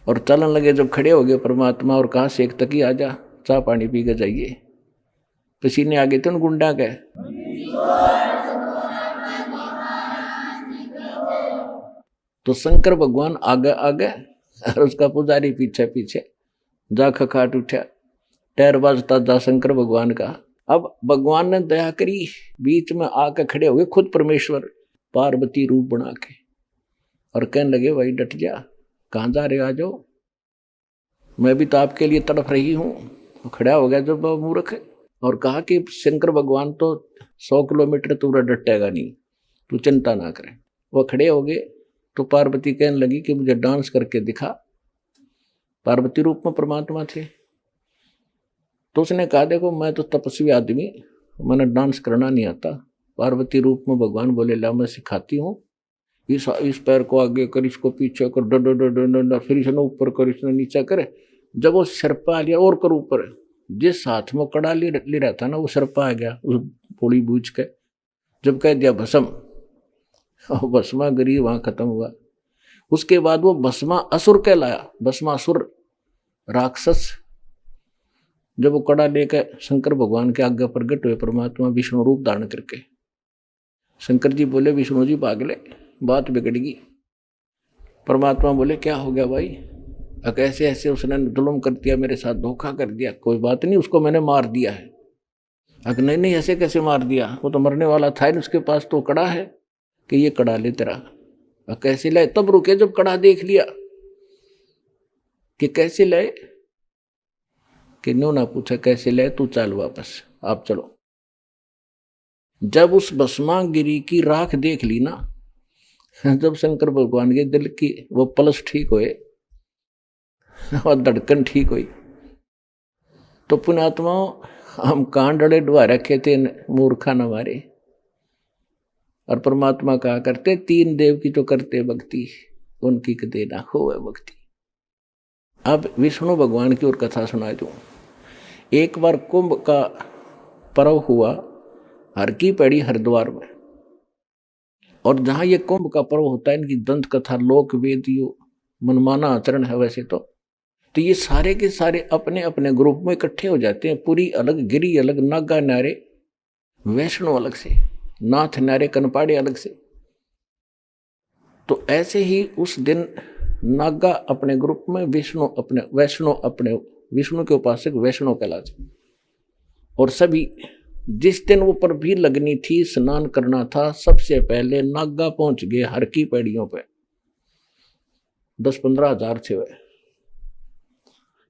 और चलन लगे। जब खड़े हो गए परमात्मा और कहा शेख तकी आजा, चाय पानी पी के जाइए, पसीने आ गए थे उन गुंडा के। तो शंकर भगवान आगे आगे और उसका पुजारी पीछे पीछे, जा खखाट उठा, टैर बाजता जा शंकर भगवान का। अब भगवान ने दया करी, बीच में आके खड़े हुए खुद परमेश्वर, पार्वती रूप बना के, और कहने लगे भाई डट जा, कहाँ जा रहे, आ जाओ, मैं भी तो आपके लिए तड़प रही हूँ। खड़ा हो गया जब मूर्ख, और कहा कि शंकर भगवान तो 100 किलोमीटर दूर डटेगा नहीं, तू चिंता ना करे। वो खड़े हो गए तो पार्वती कहने लगी कि मुझे डांस करके दिखा। पार्वती रूप में परमात्मा थे। तो उसने कहा देखो मैं तो तपस्वी आदमी, मैंने डांस करना नहीं आता। पार्वती रूप में भगवान बोले ला मैं सिखाती हूँ, इस पैर को आगे कर, इसको पीछे कर, डो डो डो डो डो डो, फिर इसने ऊपर कर, इसने नीचे करे। जब वो सरपा आ लिया और कर ऊपर, जिस हाथ में कड़ा ले रहा था ना वो सरपा आ गया उस पोड़ी बूझ के। जब कह दिया भस्म, भस्मा गिरी वहां खत्म हुआ। उसके बाद वो भस्मा असुर कहलाया, भस्मासुर राक्षस। जब वो कड़ा लेकर शंकर भगवान के आज्ञा प्रकट हुए परमात्मा विष्णु रूप धारण करके, शंकर जी बोले विष्णु जी भाग ले, बात बिगड़गी। परमात्मा बोले क्या हो गया भाई, कैसे ऐसे उसने जुल्म कर दिया, मेरे साथ धोखा कर दिया। कोई बात नहीं, उसको मैंने मार दिया है। अगर नहीं ऐसे कैसे मार दिया, वो तो मरने वाला था, उसके पास तो कड़ा है, कि ये कड़ा ले तेरा। कैसे लाए, तब रुके जब कड़ा देख लिया कि कैसे लाए, कि नो ना पूछा कैसे लाए, तू चल वापस, आप चलो। जब उस भस्मागिरी की राख देख ली ना, जब शंकर भगवान के दिल की वो पल्स ठीक हुए और धड़कन ठीक हुई, तो पुण्यात्माओं हम कहाँ डरे डुआ रखे थे मूर्खा न मारे। और परमात्मा कहा करते, तीन देव की तो करते भक्ति, उनकी कदे ना हो भक्ति। अब विष्णु भगवान की और कथा सुना दूं। एक बार कुंभ का पर्व हुआ हर की पैड़ी हरिद्वार में, और जहां ये कुंभ का पर्व होता है, इनकी दंत कथा लोक वेद मनमाना आचरण है वैसे तो ये सारे के सारे अपने अपने ग्रुप में इकट्ठे हो जाते हैं। पुरी अलग, गिरी अलग, नागा नारे, वैष्णो अलग से, नाथ नारे, कनपाड़े अलग से। तो ऐसे ही उस दिन नागा अपने ग्रुप में, विष्णु अपने, वैष्णो अपने, विष्णु के उपासक वैष्णो कहलाते। और सभी जिस दिन वो पर भी लगनी थी, स्नान करना था, सबसे पहले नागा पहुंच गए हर की पैड़ियों पे। 10-15 हजार थे वे।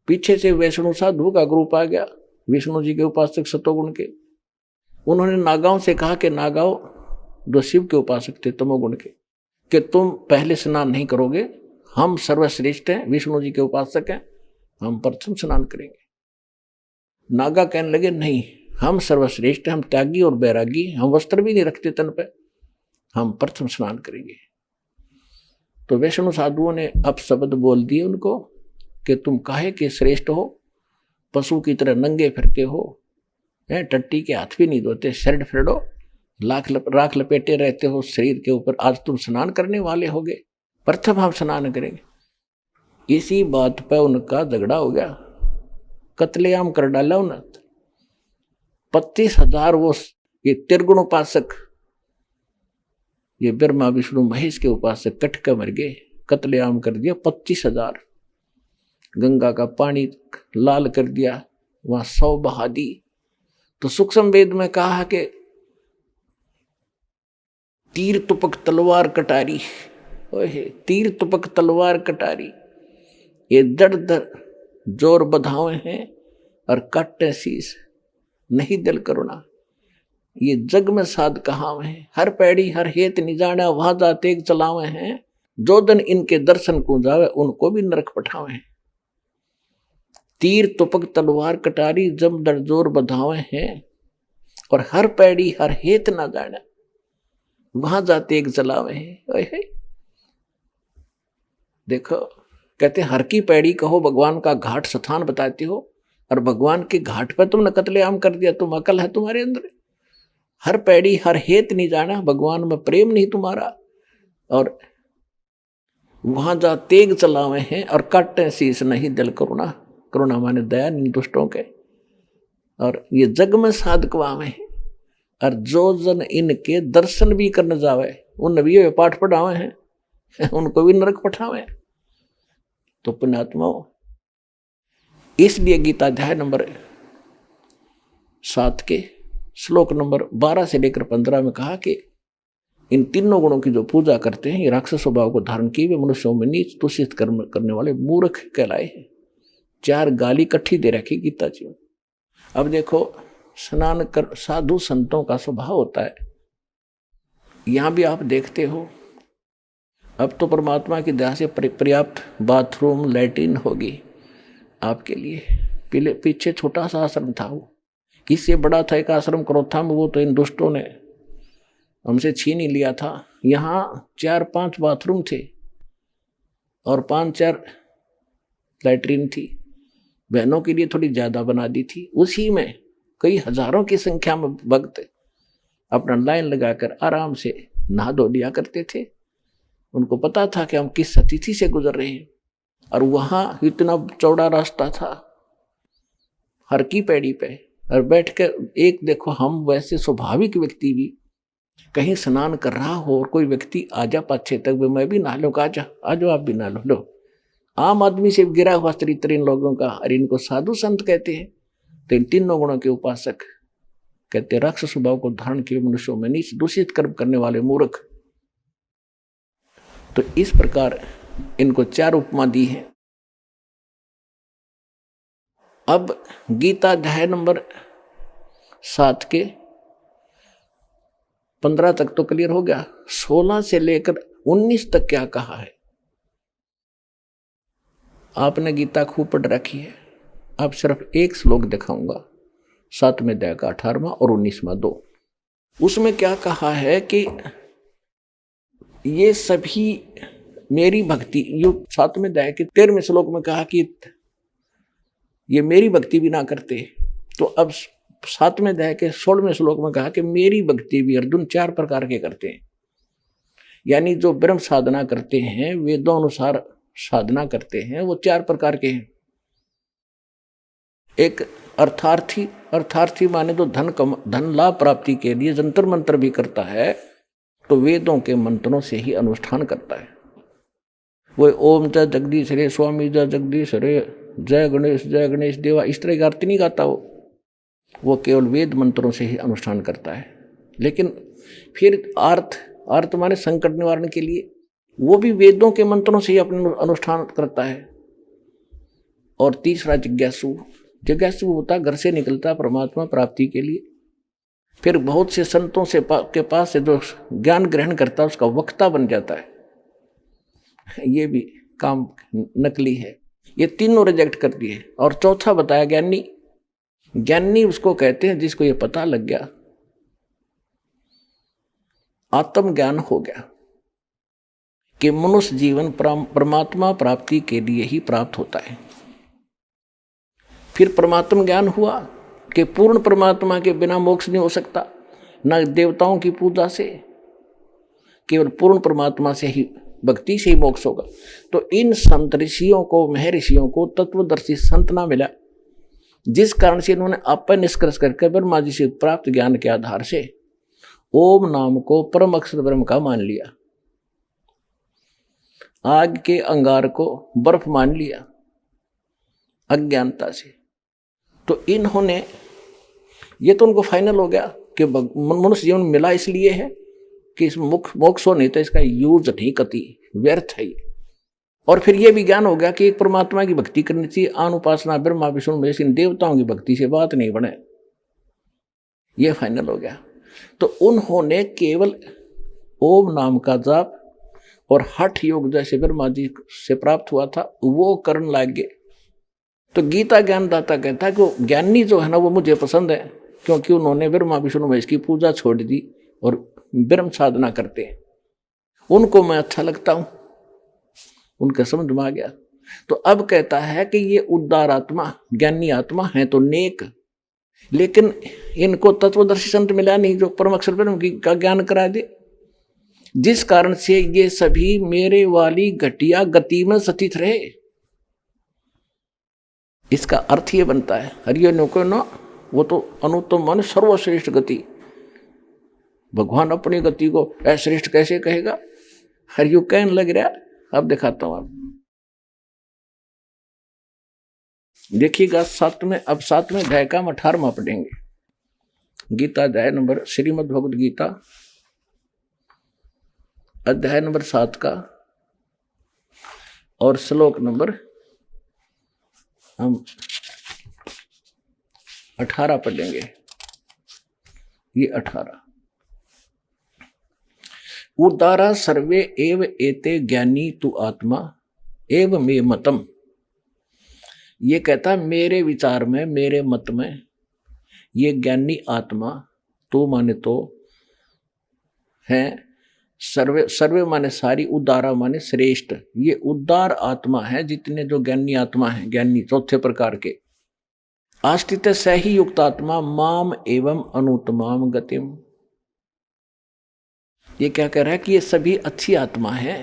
पीछे से वैष्णो साधु का ग्रुप आ गया, विष्णु जी के उपासक सतोगुण के। उन्होंने नागाओं से कहा कि नागाओं, जो शिव के उपासक थे तमोगुण के, कि तुम पहले स्नान नहीं करोगे, हम सर्वश्रेष्ठ हैं, विष्णु जी के उपासक हैं, हम प्रथम स्नान करेंगे। नागा कहने लगे नहीं, हम सर्वश्रेष्ठ हैं, हम त्यागी और बैरागी, हम वस्त्र भी नहीं रखते तन पे, हम प्रथम स्नान करेंगे। तो वैष्णव साधुओं ने अब शब्द बोल दिए उनको कि तुम काहे के श्रेष्ठ हो, पशु की तरह नंगे फिरते हो, टट्टी के हाथ भी नहीं धोते, शर्ट फेड़ो, राख लपेटे रहते हो शरीर के ऊपर, आज तुम स्नान करने वाले होगे, प्रथम हम स्नान करेंगे। इसी बात पर उनका झगड़ा हो गया, कत्लेआम कर डाला उन्हें। 25,000 वो ये त्रिगुण उपासक, ये ब्रह्मा विष्णु महेश के उपासक कट कर मर गए, कत्लेआम कर दिया 25,000। गंगा का पानी लाल कर दिया, वहां 100 बहा दी। तो सूक्ष्म वेद में कहा कि तीर तुपक तलवार कटारी, तीर तुपक तलवार कटारी, ये दर दर जोर बधावे हैं और काटे शीस, नहीं दिल करुणा, ये जग में साध कहावे हैं, हर पैड़ी हर हेत निजाना, वहां जाते चलावे हैं, जो दिन इनके दर्शन को जावे उनको भी नरक पठावे हैं। तीर तुपक तलवार कटारी, जम दर जोर बधावे हैं, और हर पैड़ी हर हेत ना जाना, वहां जाते एक चलावे हैं। देखो, कहते हर की पैड़ी कहो, भगवान का घाट स्थान बताते हो, और भगवान के घाट पर तुमने कत्लेआम कर दिया, तुम अकल है तुम्हारे अंदर? हर पैड़ी हर हेत नहीं जाना, भगवान में प्रेम नहीं तुम्हारा, और वहां जा तेग चलावे हैं और काटे शीस, नहीं दिल करुणा, करुणा माने दया इन दुष्टों के, और ये जग में साधकवावे हैं, और जो जन इनके दर्शन भी करने जावे, उन भी पाठ पढ़ावे हैं, उनको भी नरक पठावे। तो पुण्यात्माओं, इसलिए गीता अध्याय नंबर 7 के श्लोक नंबर 12 से लेकर 15 में कहा कि इन तीनों गुणों की जो पूजा करते हैं, ये राक्षस स्वभाव को धारण किए वे मनुष्यों में नीच दूषित कर्म करने वाले मूर्ख कहलाए हैं। 4 गाली इकट्ठी दे रखी गीता जी। अब देखो, स्नान कर साधु संतों का स्वभाव होता है, यहां भी आप देखते हो, अब तो परमात्मा की दया से पर्याप्त बाथरूम लैट्रिन होगी आपके लिए। पीछे छोटा सा आश्रम था, वो इससे बड़ा था एक आश्रम क्रोथा में, वो तो इन दुष्टों ने हमसे छीन ही लिया था। यहाँ 4-5 बाथरूम थे और 5-4 लैट्रिन थी, बहनों के लिए थोड़ी ज्यादा बना दी थी। उसी में कई हजारों की संख्या में भक्त अपना लाइन लगाकर आराम से नहा धो लिया करते थे। उनको पता था कि हम किस अतिथि से गुजर रहे हैं, और वहां इतना चौड़ा रास्ता था हर की पैड़ी पे, और बैठ कर एक देखो, हम वैसे स्वाभाविक व्यक्ति भी कहीं स्नान कर रहा हो और कोई व्यक्ति आ जा पाछे तक, मैं भी नहा लो, आ जाओ आप भी नहा लो। आम आदमी से गिरा हुआ चरित्र इन लोगों का, और इनको साधु संत कहते हैं। तो इन तीनों गुणों के उपासक कहते राक्षस स्वभाव को धारण किए मनुष्यों में नीच दूषित कर्म करने वाले मूर्ख। तो इस प्रकार इनको 4 उपमा दी है। अब गीता अध्याय नंबर 7 के 15 तक तो क्लियर हो गया, 16 से लेकर 19 तक क्या कहा है। आपने गीता खूब पढ़ रखी है, अब सिर्फ एक श्लोक दिखाऊंगा, 7वें अध्याय का 18वां और 19वां 2। उसमें क्या कहा है कि ये सभी मेरी भक्ति, यो 7वें अध्याय के 13वें श्लोक में कहा कि ये मेरी भक्ति भी ना करते, तो अब 7वें अध्याय के 16वें श्लोक में कहा कि मेरी भक्ति भी अर्जुन 4 प्रकार के करते हैं। यानी जो ब्रह्म साधना करते हैं, वेदों अनुसार साधना करते हैं, वो 4 प्रकार के हैं। एक अर्थार्थी, अर्थार्थी माने तो धन लाभ प्राप्ति के लिए जंतर मंत्र भी करता है, तो वेदों के मंत्रों से ही अनुष्ठान करता है। वो ओम जय जगदीश रे, स्वामी जय जगदीश रे, जय गणेश देवा, इस तरह का अर्थ नहीं गाता वो केवल वेद मंत्रों से ही अनुष्ठान करता है। लेकिन फिर अर्थ माने संकट निवारण के लिए, वो भी वेदों के मंत्रों से ही अपना अनुष्ठान करता है। और तीसरा जिज्ञासु होता, घर से निकलता परमात्मा प्राप्ति के लिए। फिर बहुत से संतों के पास से जो ज्ञान ग्रहण करता है, उसका वक्ता बन जाता है। ये भी काम नकली है। ये तीनों रिजेक्ट कर दिए। और चौथा बताया ज्ञानी। ज्ञानी उसको कहते हैं जिसको ये पता लग गया, आत्म ज्ञान हो गया कि मनुष्य जीवन परमात्मा प्राप्ति के लिए ही प्राप्त होता है। फिर परमात्मा ज्ञान हुआ कि पूर्ण परमात्मा के बिना मोक्ष नहीं हो सकता, न देवताओं की पूजा से, केवल पूर्ण परमात्मा से ही, भक्ति से ही मोक्ष होगा। तो इन संत ऋषियों को, महर्षियों को तत्वदर्शी संत ना मिला, जिस कारण से इन्होंने आपन निष्कर्ष करके ब्रह्मा जी से प्राप्त ज्ञान के आधार से ओम नाम को परम अक्षर ब्रह्म का मान लिया, आग के अंगार को बर्फ मान लिया अज्ञानता से। तो इन्होंने, ये तो उनको फाइनल हो गया कि मनुष्य जीवन मिला इसलिए है कि इस मोक्ष हो, नहीं तो इसका यूज नहीं कति, व्यर्थ है। और फिर ये भी ज्ञान हो गया कि एक परमात्मा की भक्ति करनी चाहिए, आन उपासना ब्रह्मा विष्णु महेश, इन देवताओं की भक्ति से बात नहीं बने, ये फाइनल हो गया। तो उन्होंने केवल ओम नाम का जाप और हठ योग जैसे ब्रह्मा जी से प्राप्त हुआ था वो करने लगे। तो गीता ज्ञानदाता कहता है कि वो ज्ञानी जो है ना, वो मुझे पसंद है, क्योंकि उन्होंने ब्रह्मा विष्णु महेश की पूजा छोड़ दी और ब्रह्म साधना करते हैं, उनको मैं अच्छा लगता हूं, उनके समझ में आ गया। तो अब कहता है कि ये उदार आत्मा, ज्ञानी आत्मा है तो नेक, लेकिन इनको तत्वदर्शी संत मिला नहीं जो परम अक्षर ब्रह्म का ज्ञान करा दे, जिस कारण से ये सभी मेरे वाली घटिया गति में स्थित रहे। इसका अर्थ ये बनता है, हरियो को ना, वो तो अनुत्तम मान सर्वश्रेष्ठ गति, भगवान अपनी गति को अश्रेष्ठ कैसे कहेगा, हरियो कहने लग रहा। अब दिखाता हूं, आप देखिएगा। अब 7वें अध्याय का हम 18वां पढ़ेंगे। गीता अध्याय नंबर, श्रीमद् भगवद गीता अध्याय नंबर 7 का और श्लोक नंबर हम 18 पढ़ेंगे। ये 18, उदारा सर्वे एव एते ज्ञानी तु आत्मा एव मे मतम। ये कहता मेरे विचार में, मेरे मत में ये ज्ञानी आत्मा, तो माने तो है, सर्वे, सर्वे माने सारी, उदारा माने श्रेष्ठ, ये उदार आत्मा है जितने जो ज्ञानी आत्मा है, ज्ञानी चौथे प्रकार के। आस्तित सही युक्त आत्मा माम एवं अनुत्तमाम गतिम। ये क्या कह रहा है कि ये सभी अच्छी आत्मा है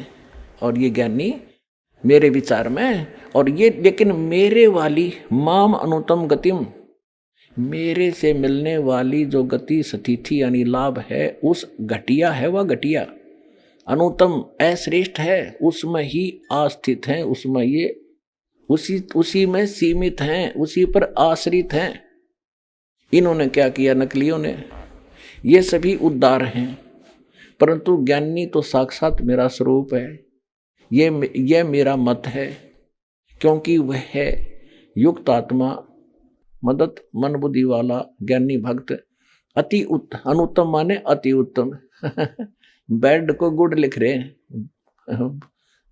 और ये ज्ञानी मेरे विचार में, और ये लेकिन मेरे वाली माम अनुत्तम गतिम, मेरे से मिलने वाली जो गति स्थिति यानी लाभ है, उस घटिया है, वह घटिया अनुत्तम अश्रेष्ठ है, उसमें ही आस्थित हैं, उसमें ये उसी में सीमित हैं, उसी पर आश्रित हैं। इन्होंने क्या किया, नकलियों ने, ये सभी उद्धार हैं, परंतु ज्ञानी तो साक्षात मेरा स्वरूप है, ये मेरा मत है, क्योंकि वह है युक्त आत्मा, मदत मन बुद्धि वाला ज्ञानी भक्त, अनुत्तम माने अति उत्तम। बैड को गुड लिख रहे हैं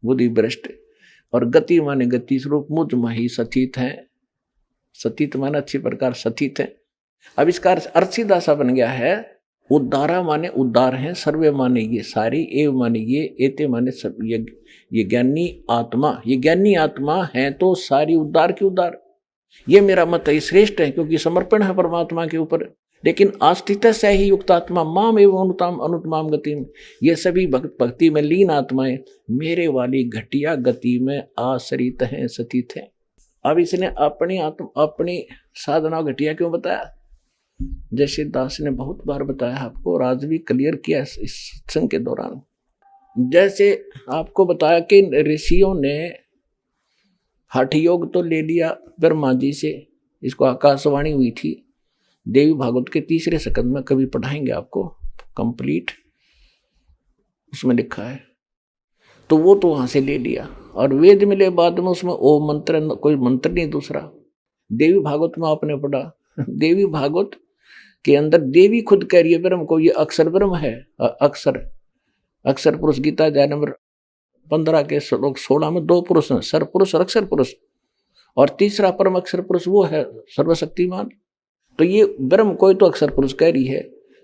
बुद्धि भ्रष्ट। और गति माने गति स्वरूप मुझ मही सथित है। सतीत माने अच्छी प्रकार सथित है। अब इसका अर्थ सीधा सा बन गया है, उद्धारा माने उद्धार है, सर्वे माने ये सारी, एव माने ये, एते माने सब, ये ज्ञानी आत्मा, ये ज्ञानी आत्मा है तो सारी उद्धार की उद्धार। ये मेरा मत है, श्रेष्ठ है क्योंकि समर्पण है परमात्मा के ऊपर। लेकिन आस्थित से ही युक्त आत्मा माम एवं अनुत्तमाम गति में, ये सभी भक्ति में लीन आत्माएं मेरे वाली घटिया गति में आश्रित हैं, सतीत हैं। अब इसने अपनी साधना घटिया क्यों बताया? जैसे दास ने बहुत बार बताया आपको और आज भी क्लियर किया इस सत्संग के दौरान। जैसे आपको बताया कि ऋषियों ने हठ योग तो ले लिया ब्रह्मा जी से, इसको आकाशवाणी हुई थी देवी भागवत के 3रे स्कंद में, कभी पढ़ाएंगे आपको कंप्लीट, उसमें लिखा है। तो वो तो वहां से ले लिया और वेद मिले बाद में उसमें ओम मंत्र, कोई मंत्र नहीं दूसरा। देवी भागवत में आपने पढ़ा, देवी भागवत के अंदर देवी खुद कह रही है ब्रह्म को, ये अक्षर ब्रह्म है। अक्षर पुरुष गीता अध्याय नंबर 15 के श्लोक 16 में 2 पुरुष हैं, सर पुरुष और अक्षर पुरुष, और तीसरा परम अक्षर पुरुष वो है सर्वशक्तिमान। तो ये ब्रह्म को ही तो अक्षर पुरुष कह रही है,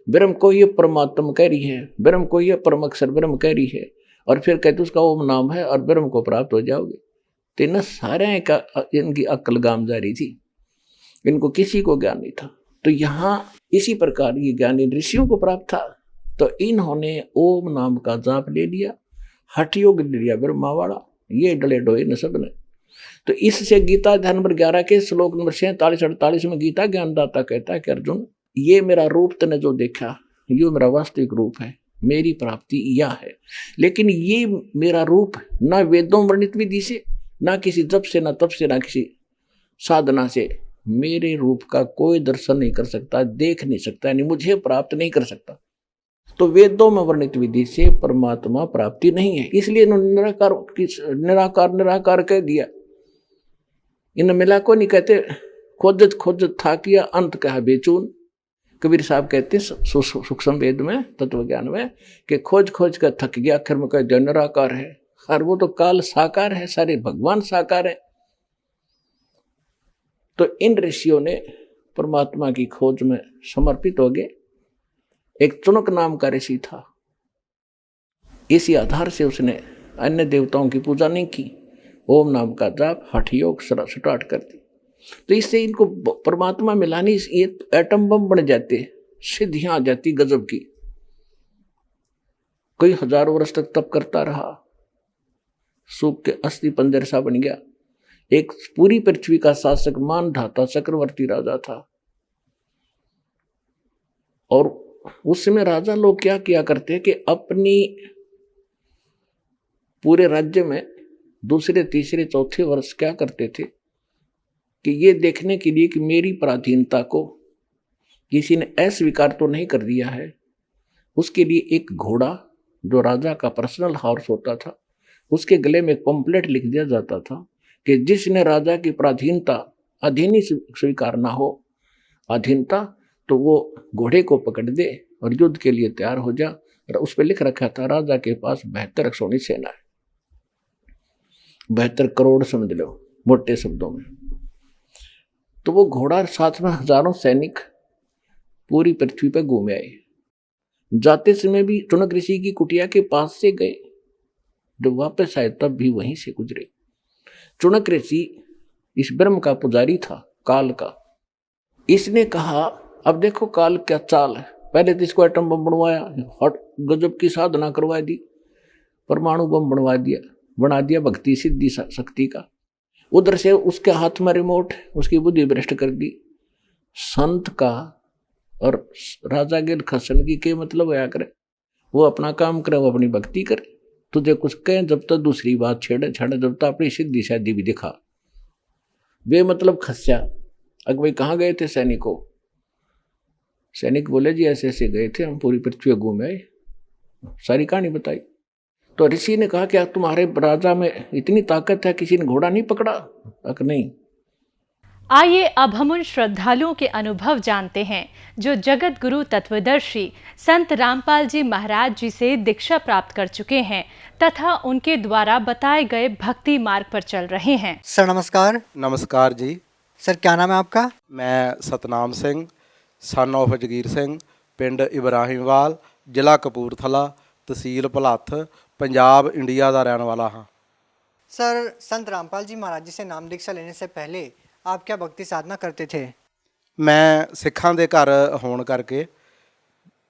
ब्रह्म को ये परमात्मा कह रही है, ब्रह्म को ये परम अक्षर ब्रह्म कह रही है, और फिर कहते उसका ओम नाम है और ब्रह्म को प्राप्त हो जाओगे। तो इन सारे का इनकी अक्ल गाम जारी थी, इनको किसी को ज्ञान नहीं था। तो यहाँ इसी प्रकार ये ज्ञान इन ऋषियों को प्राप्त था, तो इन्होंने ओम नाम का जाप ले लिया, हठ योग ले लिया ब्रह्मा वाला, ये डले डोए न सब ने। तो इससे गीता अध्याय नंबर 11 के श्लोक नंबर 47-48 में गीता ज्ञानदाता कहता है कि अर्जुन, ये मेरा रूप तने जो देखा, ये मेरा वास्तविक रूप है, मेरी प्राप्ति यह है। लेकिन ये मेरा रूप ना वेदों वर्णित विधि से, ना किसी जप से, ना तप से, ना किसी साधना से मेरे रूप का कोई दर्शन नहीं कर सकता, देख नहीं सकता, यानी मुझे प्राप्त नहीं कर सकता। तो वेदों में वर्णित विधि से परमात्मा प्राप्ति नहीं है, इसलिए इन्होंने निराकार कह दिया। इन मिला को नहीं कहते, खोजत खोजत था किया अंत कहा बेचून। कबीर साहब कहते हैं सूक्ष्म वेद में, तत्व ज्ञान में, कि खोज खोज कर थक गया, आखिर में कह निराकार है। और वो तो काल साकार है, सारे भगवान साकार है। तो इन ऋषियों ने परमात्मा की खोज में समर्पित हो गए। एक चुनक नाम का ऋषि था, इसी आधार से उसने अन्य देवताओं की पूजा नहीं की, ओम नाम का जाप हठ योग स्टार्ट कर दी। तो इससे इनको परमात्मा मिलानी, ये एटम बम बन जाते, सिद्धियां आ जाती गजब की। कई हजारों वर्ष तक तप करता रहा, सूख के अस्थि पंजर सा बन गया। एक पूरी पृथ्वी का शासक मानधाता चक्रवर्ती राजा था। और उस समय राजा लोग क्या किया करते कि अपनी पूरे राज्य में दूसरे तीसरे चौथे वर्ष क्या करते थे कि ये देखने के लिए कि मेरी पराधीनता को किसी ने अस्वीकार तो नहीं कर दिया है, उसके लिए एक घोड़ा जो राजा का पर्सनल हॉर्स होता था, उसके गले में एक पंपलेट लिख दिया जाता था कि जिसने राजा की पराधीनता अधीनी स्वीकार ना हो, अधीनता, तो वो घोड़े को पकड़ दे और युद्ध के लिए तैयार हो जा। और उस पर लिख रखा था राजा के पास 72 अक्षौणी सेना है, 72 करोड़ समझ लो मोटे शब्दों में। तो वो घोड़ा साथ में हजारों सैनिक पूरी पृथ्वी पर घूमे आए। जाते समय भी चुनक ऋषि की कुटिया के पास से गए, जब वापस आए तब भी वहीं से गुजरे। चुनक ऋषि इस ब्रह्म का पुजारी था, काल का। इसने कहा अब देखो काल क्या चाल है, पहले तो इसको एटम बम बनवाया, हट गजब की साधना करवा दी, परमाणु बम बना दिया भक्ति सिद्धि शक्ति का। उधर से उसके हाथ में रिमोट, उसकी बुद्धि भ्रष्ट कर दी। संत का और राजा गेल खसन की क्या मतलब होया करे, वो अपना काम करे, वो अपनी भक्ति करे। तुझे कुछ कहें जब तक दूसरी बात छेड़े, जब तक अपनी सिद्धि शादी भी दिखा। वे मतलब खस्या। अग भाई कहाँ गए थे सैनिकों? सैनिक बोले जी ऐसे ऐसे गए थे, हम पूरी पृथ्वी घूमे आए, सारी कहानी बताई। तो ऋषि ने कहा क्या तुम्हारे राजा में इतनी ताकत है, किसी ने घोड़ा नहीं पकड़ा? अक नहीं, आइए अब हम उन श्रद्धालुओं के अनुभव जानते हैं जो जगत गुरु तत्वदर्शी संत रामपाल जी महाराज जी से दीक्षा प्राप्त कर चुके हैं तथा उनके द्वारा बताए गए भक्ति मार्ग पर चल रहे हैं। सर नमस्कार। नमस्कार जी। सर क्या नाम है आपका? मैं सतनाम ਸਿੰਘ सन ऑफ जगीर ਸਿੰਘ ਪਿੰਡ ਇਬਰਾਹੀਮਵਾਲ ਜ਼ਿਲ੍ਹਾ ਕਪੂਰਥਲਾ ਤਹਿਸੀਲ ਭਲੱਥ ਪੰਜਾਬ ਇੰਡੀਆ ਦਾ ਰਹਿਣ ਵਾਲਾ ਹਾਂ। सर संत रामपाल जी महाराज जी से नाम दीक्षा लेने से पहले आप क्या भक्ति साधना करते थे? ਮੈਂ ਸਿੱਖਾਂ ਦੇ ਘਰ ਹੋਣ ਕਰਕੇ